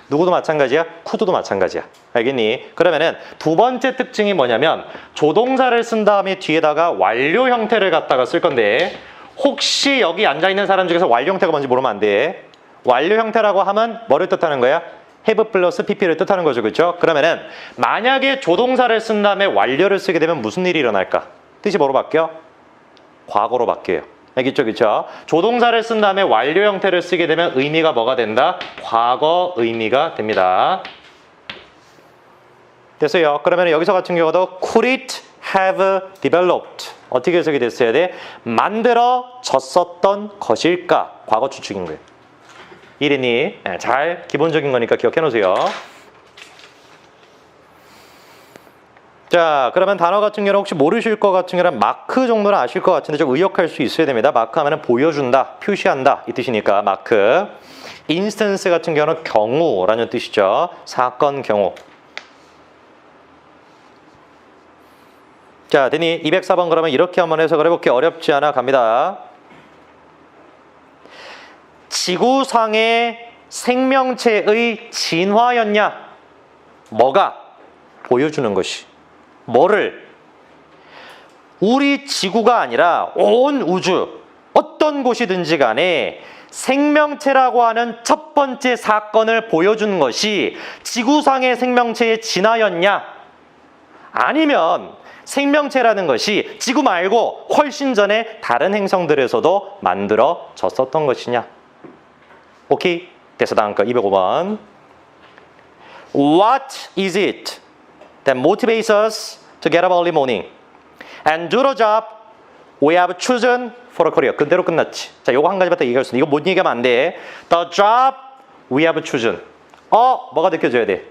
누구도 마찬가지야? 쿠드도 마찬가지야. 알겠니? 그러면은 두 번째 특징이 뭐냐면, 조동사를 쓴 다음에 뒤에다가 완료 형태를 갖다가 쓸 건데, 혹시 여기 앉아있는 사람 중에서 완료 형태가 뭔지 모르면 안 돼. 완료 형태라고 하면 뭐를 뜻하는 거야? have 플러스 pp를 뜻하는 거죠. 그렇죠? 그러면은 만약에 조동사를 쓴 다음에 완료를 쓰게 되면 무슨 일이 일어날까? 뜻이 뭐로 바뀌어? 과거로 바뀌어요. 알겠죠? 그렇죠? 조동사를 쓴 다음에 완료 형태를 쓰게 되면 의미가 뭐가 된다? 과거 의미가 됩니다. 됐어요. 그러면 여기서 같은 경우도 could it have developed, 어떻게 해석이 됐어야 돼? 만들어졌었던 것일까? 과거 추측인 거예요. 이랬니? 잘 기본적인 거니까 기억해 놓으세요. 자, 그러면 단어 같은 경우는 혹시 모르실 것 같은 경우는 마크 정도는 아실 것 같은데 좀 의역할 수 있어야 됩니다. 마크 하면은 보여준다, 표시한다 이 뜻이니까 마크. 인스턴스 같은 경우는 경우라는 뜻이죠. 사건, 경우. 자, 되니 204번 그러면 이렇게 한번 해석을 해볼게요. 어렵지 않아. 갑니다. 지구상의 생명체의 진화였냐? 뭐가? 보여주는 것이. 뭐를? 우리 지구가 아니라 온 우주 어떤 곳이든지 간에 생명체라고 하는 첫 번째 사건을 보여준 것이 지구상의 생명체의 진화였냐? 아니면 생명체라는 것이 지구 말고 훨씬 전에 다른 행성들에서도 만들어졌었던 것이냐? 오케이? 됐어. 다음 거 205번. What is it that motivates us to get up early morning and do the job we have chosen for a career? 그대로 끝났지. 자, 요거 한 가지만 더 얘기할 수 있어. 이거 못 얘기하면 안 돼. The job we have chosen. 뭐가 느껴져야 돼?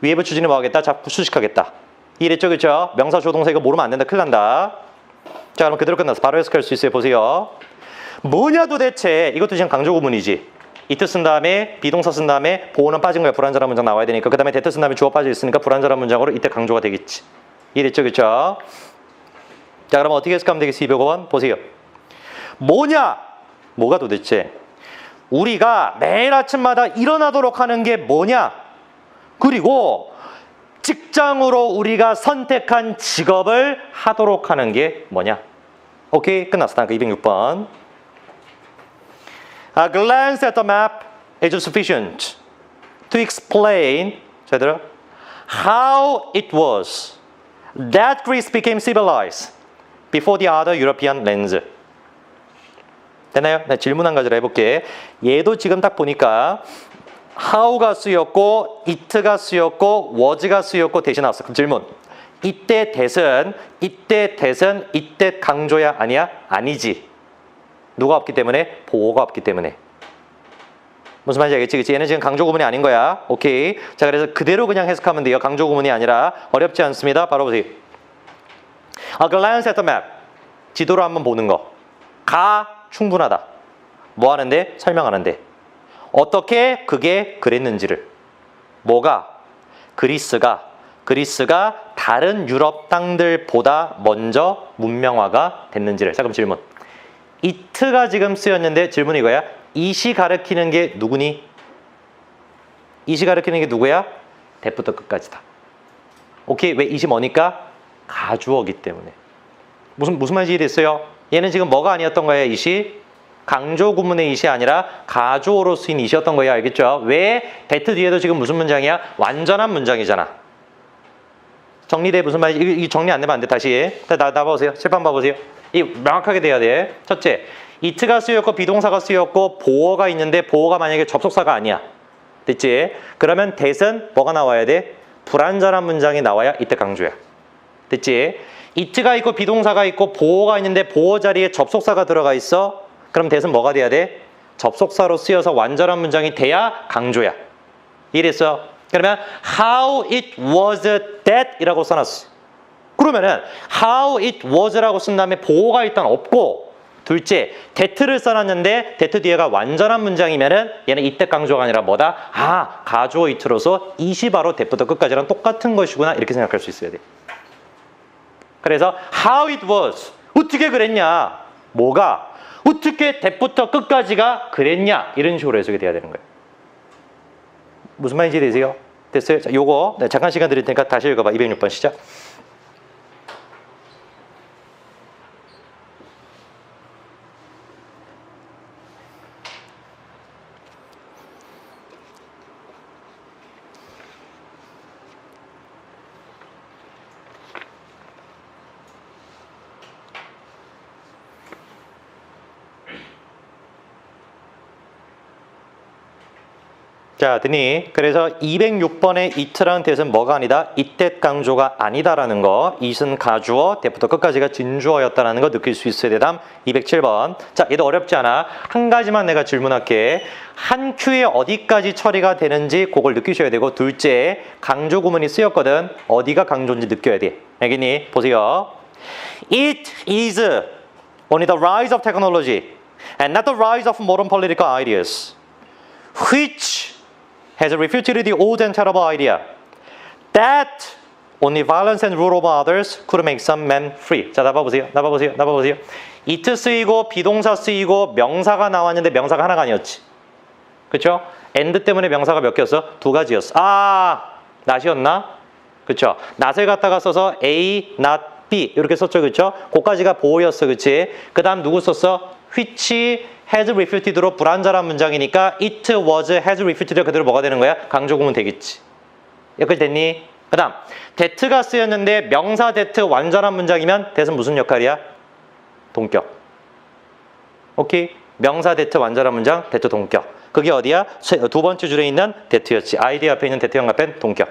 We have chosen이 뭐 하겠다? 자꾸 수식하겠다. 이랬죠, 그렇죠? 명사, 조동사 이거 모르면 안 된다. 큰일 난다. 자, 그럼 그대로 끝났어. 바로 해석할 수 있어요. 보세요. 뭐냐 도대체. 이것도 지금 강조 구문이지. it 쓴 다음에 비동사 쓴 다음에 보호는 빠진 거야. 불완전한 문장 나와야 되니까. 그 다음에 that 쓴 다음에 주어 빠져 있으니까 불완전한 문장으로 이때 강조가 되겠지. 이랬죠, 그렇죠? 자, 그럼 어떻게 해석하면 되겠어? 205번 보세요. 뭐냐? 뭐가 도대체? 우리가 매일 아침마다 일어나도록 하는 게 뭐냐? 그리고 직장으로 우리가 선택한 직업을 하도록 하는 게 뭐냐? 오케이, 끝났어. 다음 206번. A glance at the map is sufficient to explain, 제대로, how it was that Greece became civilized before the other European lands. 되나요? 네, 질문 한 가지를 해볼게. 얘도 지금 딱 보니까 how가 쓰였고 it가 쓰였고 was가 쓰였고 대신 나왔어. 그럼 질문. 이때 that은 이때 강조야? 아니야? 아니지. 누가 없기 때문에? 보호가 없기 때문에. 무슨 말인지 알겠지? 그치? 얘는 지금 강조 구문이 아닌 거야. 오케이. 자, 그래서 그대로 그냥 해석하면 돼요. 강조 구문이 아니라. 어렵지 않습니다. 바로 보세요. A glance at the map. 지도를 한번 보는 거. 가 충분하다. 뭐 하는데? 설명하는데. 어떻게 그게 그랬는지를. 뭐가? 그리스가 다른 유럽 땅들보다 먼저 문명화가 됐는지를. 자, 그럼 질문. it가 지금 쓰였는데 질문이 이거야. it이 가리키는 게 누구니? it이 가리키는 게 누구야? 대부터 끝까지다. 오케이. 왜 it이 뭐니까? 가주어기 때문에. 무슨 말인지 이해됐어요? 얘는 지금 뭐가 아니었던 거예요? it이? 강조 구문의 it이 아니라 가주어로 쓰인 it이었던 거예요. 알겠죠? 왜? that 뒤에도 지금 무슨 문장이야? 완전한 문장이잖아. 정리돼. 무슨 말인지. 이 정리 안 되면 안 돼. 다시. 나 봐보세요. 칠판 봐보세요. 이 명확하게 돼야 돼. 첫째. it가 쓰였고 비동사가 쓰였고 보어가 있는데 보어가 만약에 접속사가 아니야. 됐지? 그러면 that은 뭐가 나와야 돼? 불완전한 문장이 나와야 이때 강조야. 됐지? it가 있고 비동사가 있고 보어가 있는데 보어 자리에 접속사가 들어가 있어. 그럼 that은 뭐가 돼야 돼? 접속사로 쓰여서 완전한 문장이 돼야 강조야. 이해됐어? 그러면 how it was that 이라고 써놨어. 그러면은 how it was라고 쓴 다음에 보어가 일단 없고, 둘째 that를 써놨는데 that 뒤에가 완전한 문장이면은 얘는 이때 강조가 아니라 뭐다? 아, 가주어 it로서 it이 바로 that부터 끝까지랑 똑같은 것이구나, 이렇게 생각할 수 있어야 돼. 그래서 how it was, 어떻게 그랬냐, 뭐가 어떻게 that부터 끝까지가 그랬냐, 이런 식으로 해석이 돼야 되는 거예요. 무슨 말인지 되세요? 됐어요? 자, 요거 잠깐 시간 드릴 테니까 다시 읽어봐. 206번 시작. 자, 드니 그래서 206번의 it라는 that은 뭐가 아니다? itthat 강조가 아니다라는 거, it은 가주어, that부터 끝까지가 진주어였다라는 거 느낄 수 있어야 돼. 다음 207번. 자, 얘도 어렵지 않아. 한 가지만 내가 질문할게. 한 큐에 어디까지 처리가 되는지 그걸 느끼셔야 되고, 둘째 강조 구문이 쓰였거든. 어디가 강조인지 느껴야 돼. 알겠니? 보세요. It is only the rise of technology and not the rise of modern political ideas which has refuted the old and terrible idea that only violence and rule over others could make some men free. 자, 나봐보세요. it 쓰이고 비동사 쓰이고 명사가 나왔는데 명사가 하나가 아니었지. 그쵸? and 때문에 명사가 몇 개였어? 두 가지였어. 아, not이었나? 그쵸? not을 갖다가 써서 A, not B 이렇게 썼죠. 그쵸? 그까지가 보호였어. 그치? 그 다음 누구 썼어? which has refuted로 불완전한 문장이니까 it was has refuted가 그대로 뭐가 되는 거야? 강조구문 되겠지. 여기까지 됐니? 그 다음 that가 쓰였는데 명사 that 완전한 문장이면 that은 무슨 역할이야? 동격. 오케이? 명사 that 완전한 문장, that 동격. 그게 어디야? 두 번째 줄에 있는 that였지. id 앞에 있는 that 형 앞엔 동격.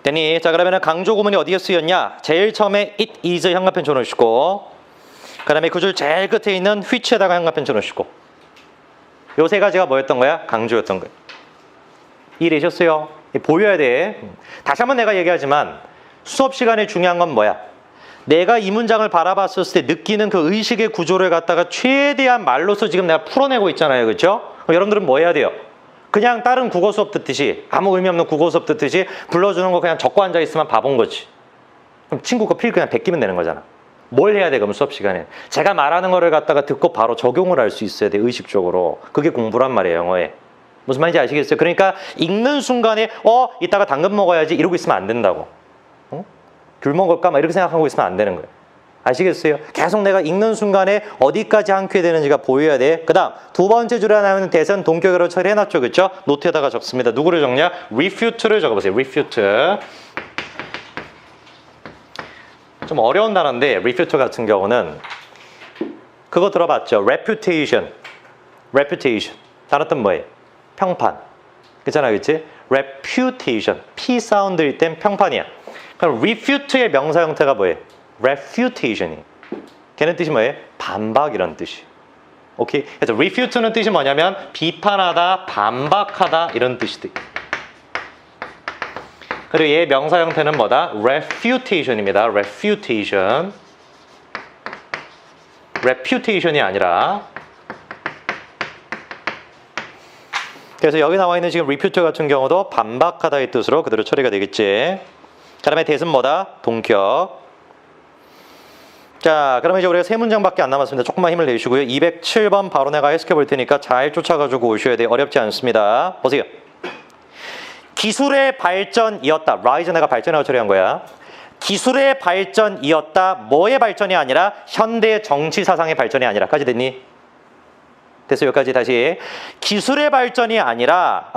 됐니? 자, 그러면 강조 구문이 어디에 쓰였냐? 제일 처음에 it is 형광펜 쳐놓으시고, 그 다음에 그 줄 제일 끝에 있는 which에다가 형광펜 쳐놓으시고, 요 세 가지가 뭐였던 거야? 강조였던 거야. 이해되셨어요? 보여야 돼. 다시 한번 내가 얘기하지만 수업 시간에 중요한 건 뭐야? 내가 이 문장을 바라봤을 때 느끼는 그 의식의 구조를 갖다가 최대한 말로서 지금 내가 풀어내고 있잖아요. 그렇죠? 여러분들은 뭐 해야 돼요? 그냥 다른 국어 수업 듣듯이, 아무 의미 없는 국어 수업 듣듯이 불러주는 거 그냥 적고 앉아있으면 바본 거지. 그럼 친구 거 필 그냥 베끼면 되는 거잖아. 뭘 해야 돼 그럼 수업 시간에? 제가 말하는 거를 갖다가 듣고 바로 적용을 할 수 있어야 돼. 의식적으로. 그게 공부란 말이에요. 영어에. 무슨 말인지 아시겠어요? 그러니까 읽는 순간에 이따가 당근 먹어야지 이러고 있으면 안 된다고. 귤 먹을까? 막 이렇게 생각하고 있으면 안 되는 거예요. 아시겠어요? 계속 내가 읽는 순간에 어디까지 한 큐에 되는지가 보여야 돼. 그 다음 두 번째 줄에 나오는 대선 동격으로 처리해놨죠. 그렇죠? 노트에다가 적습니다. 누구를 적냐? refute를 적어보세요. refute. 좀 어려운 단어인데 refute 같은 경우는 그거 들어봤죠? reputation. 단어 뜻 뭐예요? 평판. 그렇잖아, 그렇지? reputation. P 사운드일 땐 평판이야. 그럼 refute의 명사 형태가 뭐예요? refutation이. 걔는 뜻이 뭐예요? 반박 이런 뜻이. 오케이? 그래서 refute는 뜻이 뭐냐면 비판하다, 반박하다 이런 뜻이 돼. 그리고 얘 명사 형태는 뭐다? refutation입니다. refutation. reputation이 아니라. 그래서 여기 나와 있는 지금 refute 같은 경우도 반박하다의 뜻으로 그대로 처리가 되겠지. 그 다음에 that은 뭐다? 동격. 자, 그러면 이제 우리가 세 문장밖에 안 남았습니다. 조금만 힘을 내주시고요. 207번 바로 내가 해석해 볼 테니까 잘 쫓아가지고 오셔야 돼요. 어렵지 않습니다. 보세요. 기술의 발전이었다. rise 내가 발전이라고 처리한 거야. 기술의 발전이었다. 뭐의 발전이 아니라 현대 정치 사상의 발전이 아니라까지 됐니? 됐어. 여기까지 다시. 기술의 발전이 아니라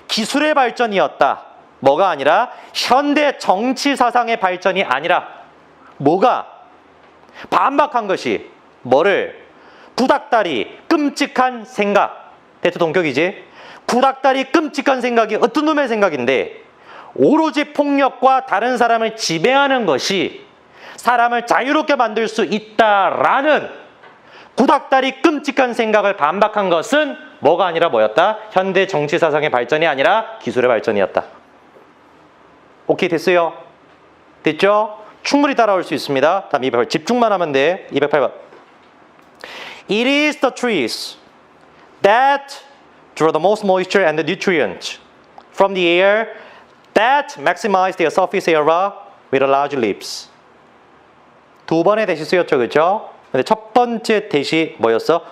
기술의 발전이었다. 뭐가 아니라 현대 정치 사상의 발전이 아니라 뭐가 반박한 것이 뭐를? 구닥다리 끔찍한 생각. 대투 동격이지. 구닥다리 끔찍한 생각이 어떤 놈의 생각인데 오로지 폭력과 다른 사람을 지배하는 것이 사람을 자유롭게 만들 수 있다라는 구닥다리 끔찍한 생각을 반박한 것은 뭐가 아니라 뭐였다? 현대 정치 사상의 발전이 아니라 기술의 발전이었다. 오케이, 됐어요? 됐죠? 충분히 따라올 수 있습니다. 다음 208번 집중만 하면 돼. 208번 It is the trees that draw the most moisture and the nutrients from the air that maximize their surface area with large leaves. 두 번의 대시 쓰였죠, 그렇죠? 근데 첫 번째 대시 뭐였어?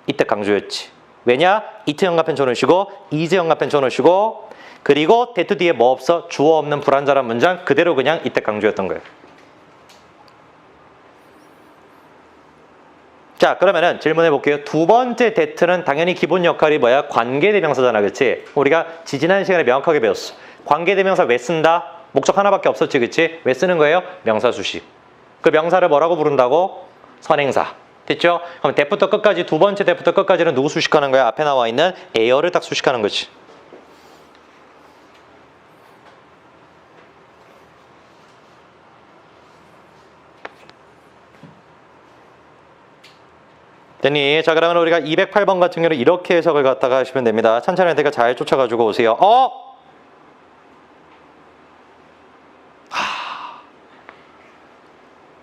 이때 강조였지. 왜냐? 이트 연가편 줘놓으시고 이즈 연가편 줘놓으시고 그리고 대투 뒤에 뭐 없어? 주어 없는 불완전한 문장 그대로 그냥 이때 강조였던 거예요. 자, 그러면은 질문해 볼게요. 두 번째 that는 당연히 기본 역할이 뭐야? 관계대명사잖아, 그렇지? 우리가 지난 시간에 명확하게 배웠어. 관계대명사 왜 쓴다? 목적 하나밖에 없었지, 그렇지? 왜 쓰는 거예요? 명사 수식. 그 명사를 뭐라고 부른다고? 선행사. 됐죠? 그럼 that부터 끝까지 두 번째 that부터 끝까지는 누구 수식하는 거야? 앞에 나와 있는 are를 딱 수식하는 거지. 됐니? 자, 그러면 우리가 208번 같은 경우는 이렇게 해석을 갖다가 하시면 됩니다. 천천히 하니까 잘 쫓아가지고 오세요.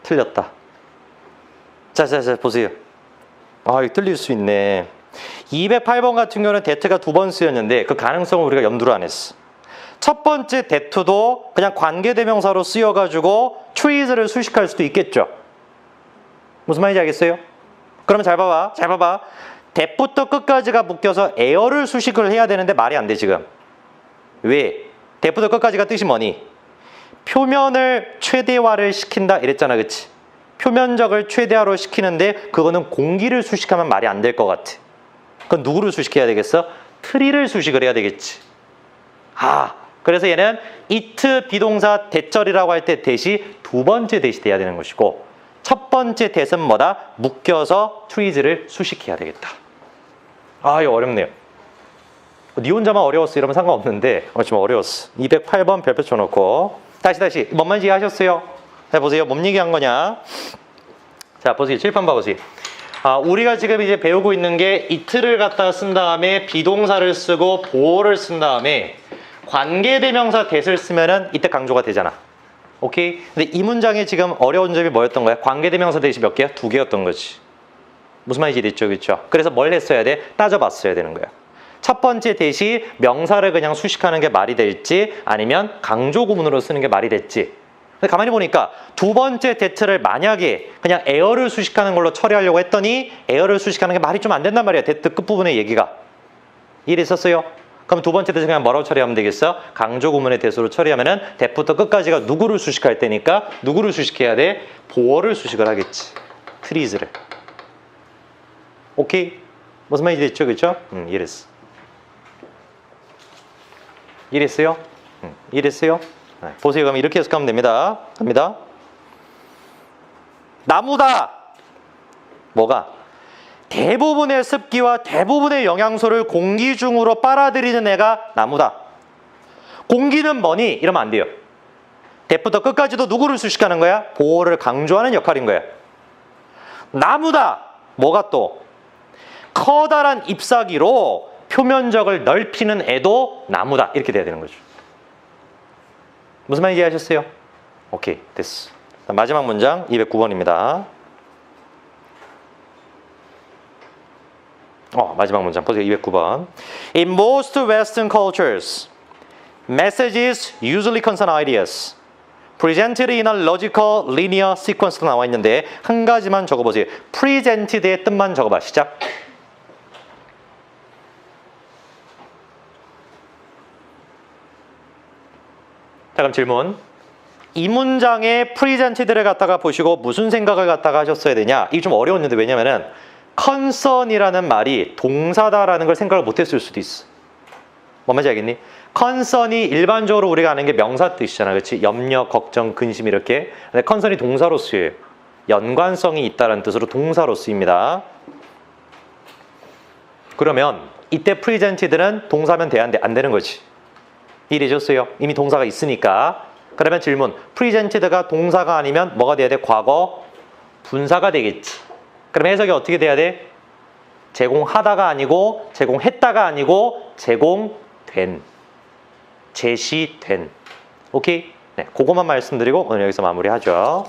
틀렸다. 자, 보세요. 이거 틀릴 수 있네. 208번 같은 경우는 that가 두 번 쓰였는데 그 가능성을 우리가 염두를 안 했어. 첫 번째 that도 그냥 관계대명사로 쓰여가지고 trees를 수식할 수도 있겠죠. 무슨 말인지 알겠어요? 그러면 잘 봐봐. that부터 끝까지가 묶여서 are를 수식을 해야 되는데 말이 안 돼, 지금. 왜? that부터 끝까지가 뜻이 뭐니? 표면을 최대화를 시킨다 이랬잖아, 그치? 표면적을 최대화로 시키는데 그거는 공기를 수식하면 말이 안 될 것 같아. 그건 누구를 수식해야 되겠어? 트리를 수식을 해야 되겠지. 그래서 얘는 it 비동사 대절이라고 할 때 that이 두 번째 that이 돼야 되는 것이고 첫 번째 that은 뭐다? 묶여서 trees를 수식해야 되겠다. 이거 어렵네요. 니 혼자만 어려웠어 이러면 상관없는데 좀 어려웠어. 208번 별표 쳐놓고 다시 뭔 말인지 이해하셨어요? 자, 보세요. 뭔 얘기한 거냐? 자, 보세요. 칠판 봐보세요. 우리가 지금 이제 배우고 있는 게 it를 갖다 쓴 다음에 비동사를 쓰고 보어를 쓴 다음에 관계대명사 that을 쓰면은 이때 강조가 되잖아. 오케이? 근데 이 문장에 지금 어려운 점이 뭐였던 거야? 관계대명사 that이 몇 개야? 두 개였던 거지. 무슨 말인지 됐죠? 그렇죠? 그래서 뭘 했어야 돼? 따져봤어야 되는 거야. 첫 번째 that이 명사를 그냥 수식하는 게 말이 될지 아니면 강조 구문으로 쓰는 게 말이 될지. 근데 가만히 보니까 두 번째 that를 만약에 그냥 are를 수식하는 걸로 처리하려고 했더니 are를 수식하는 게 말이 좀 안 된단 말이야. that 끝부분의 얘기가. 이해됐었어요? 그럼 두 번째 that을 그냥 뭐라고 처리하면 되겠어? 강조 구문의 that으로 처리하면은 that부터 끝까지가 누구를 수식할 때니까 누구를 수식해야 돼? 보어를 수식을 하겠지. trees를. 오케이? 무슨 말인지 됐죠? 그렇죠? 이해됐어. 이해됐어요? 이해됐어요? 보세요. 그럼 이렇게 해석하면 됩니다. 갑니다. 나무다. 뭐가? 대부분의 습기와 대부분의 영양소를 공기 중으로 빨아들이는 애가 나무다. 공기는 뭐니? 이러면 안 돼요. that부터 끝까지도 누구를 수식하는 거야? 보호를 강조하는 역할인 거야. 나무다. 뭐가 또? 커다란 잎사귀로 표면적을 넓히는 애도 나무다. 이렇게 돼야 되는 거죠. 무슨 말 이해하셨어요? 오케이, 됐어. 마지막 문장 209번입니다. 마지막 문장 보세요. 209번. In most Western cultures, messages usually concern ideas. presented in a logical linear sequence로 나와 있는데 한 가지만 적어보세요. presented의 뜻만 적어봐. 시작. 자, 그럼 질문. 이 문장에 presented를 갖다가 보시고 무슨 생각을 갖다가 하셨어야 되냐? 이게 좀 어려웠는데 왜냐면은 concern이라는 말이 동사다라는 걸 생각을 못했을 수도 있어. 뭔 말인지 알겠니? concern이 일반적으로 우리가 아는 게 명사 뜻이잖아. 그렇지? 염려, 걱정, 근심 이렇게. 근데 concern이 동사로 쓰여요. 연관성이 있다는 뜻으로 동사로 쓰입니다. 그러면 이때 presented는 동사면 돼야 안 되는 거지. 이해되셨어요? 이미 동사가 있으니까. 그러면 질문. presented가 동사가 아니면 뭐가 돼야 돼? 과거 분사가 되겠지. 그럼 해석이 어떻게 돼야 돼? 제공하다가 아니고 제공했다가 아니고 제공된. 제시된. 오케이? 네, 그것만 말씀드리고 오늘 여기서 마무리하죠.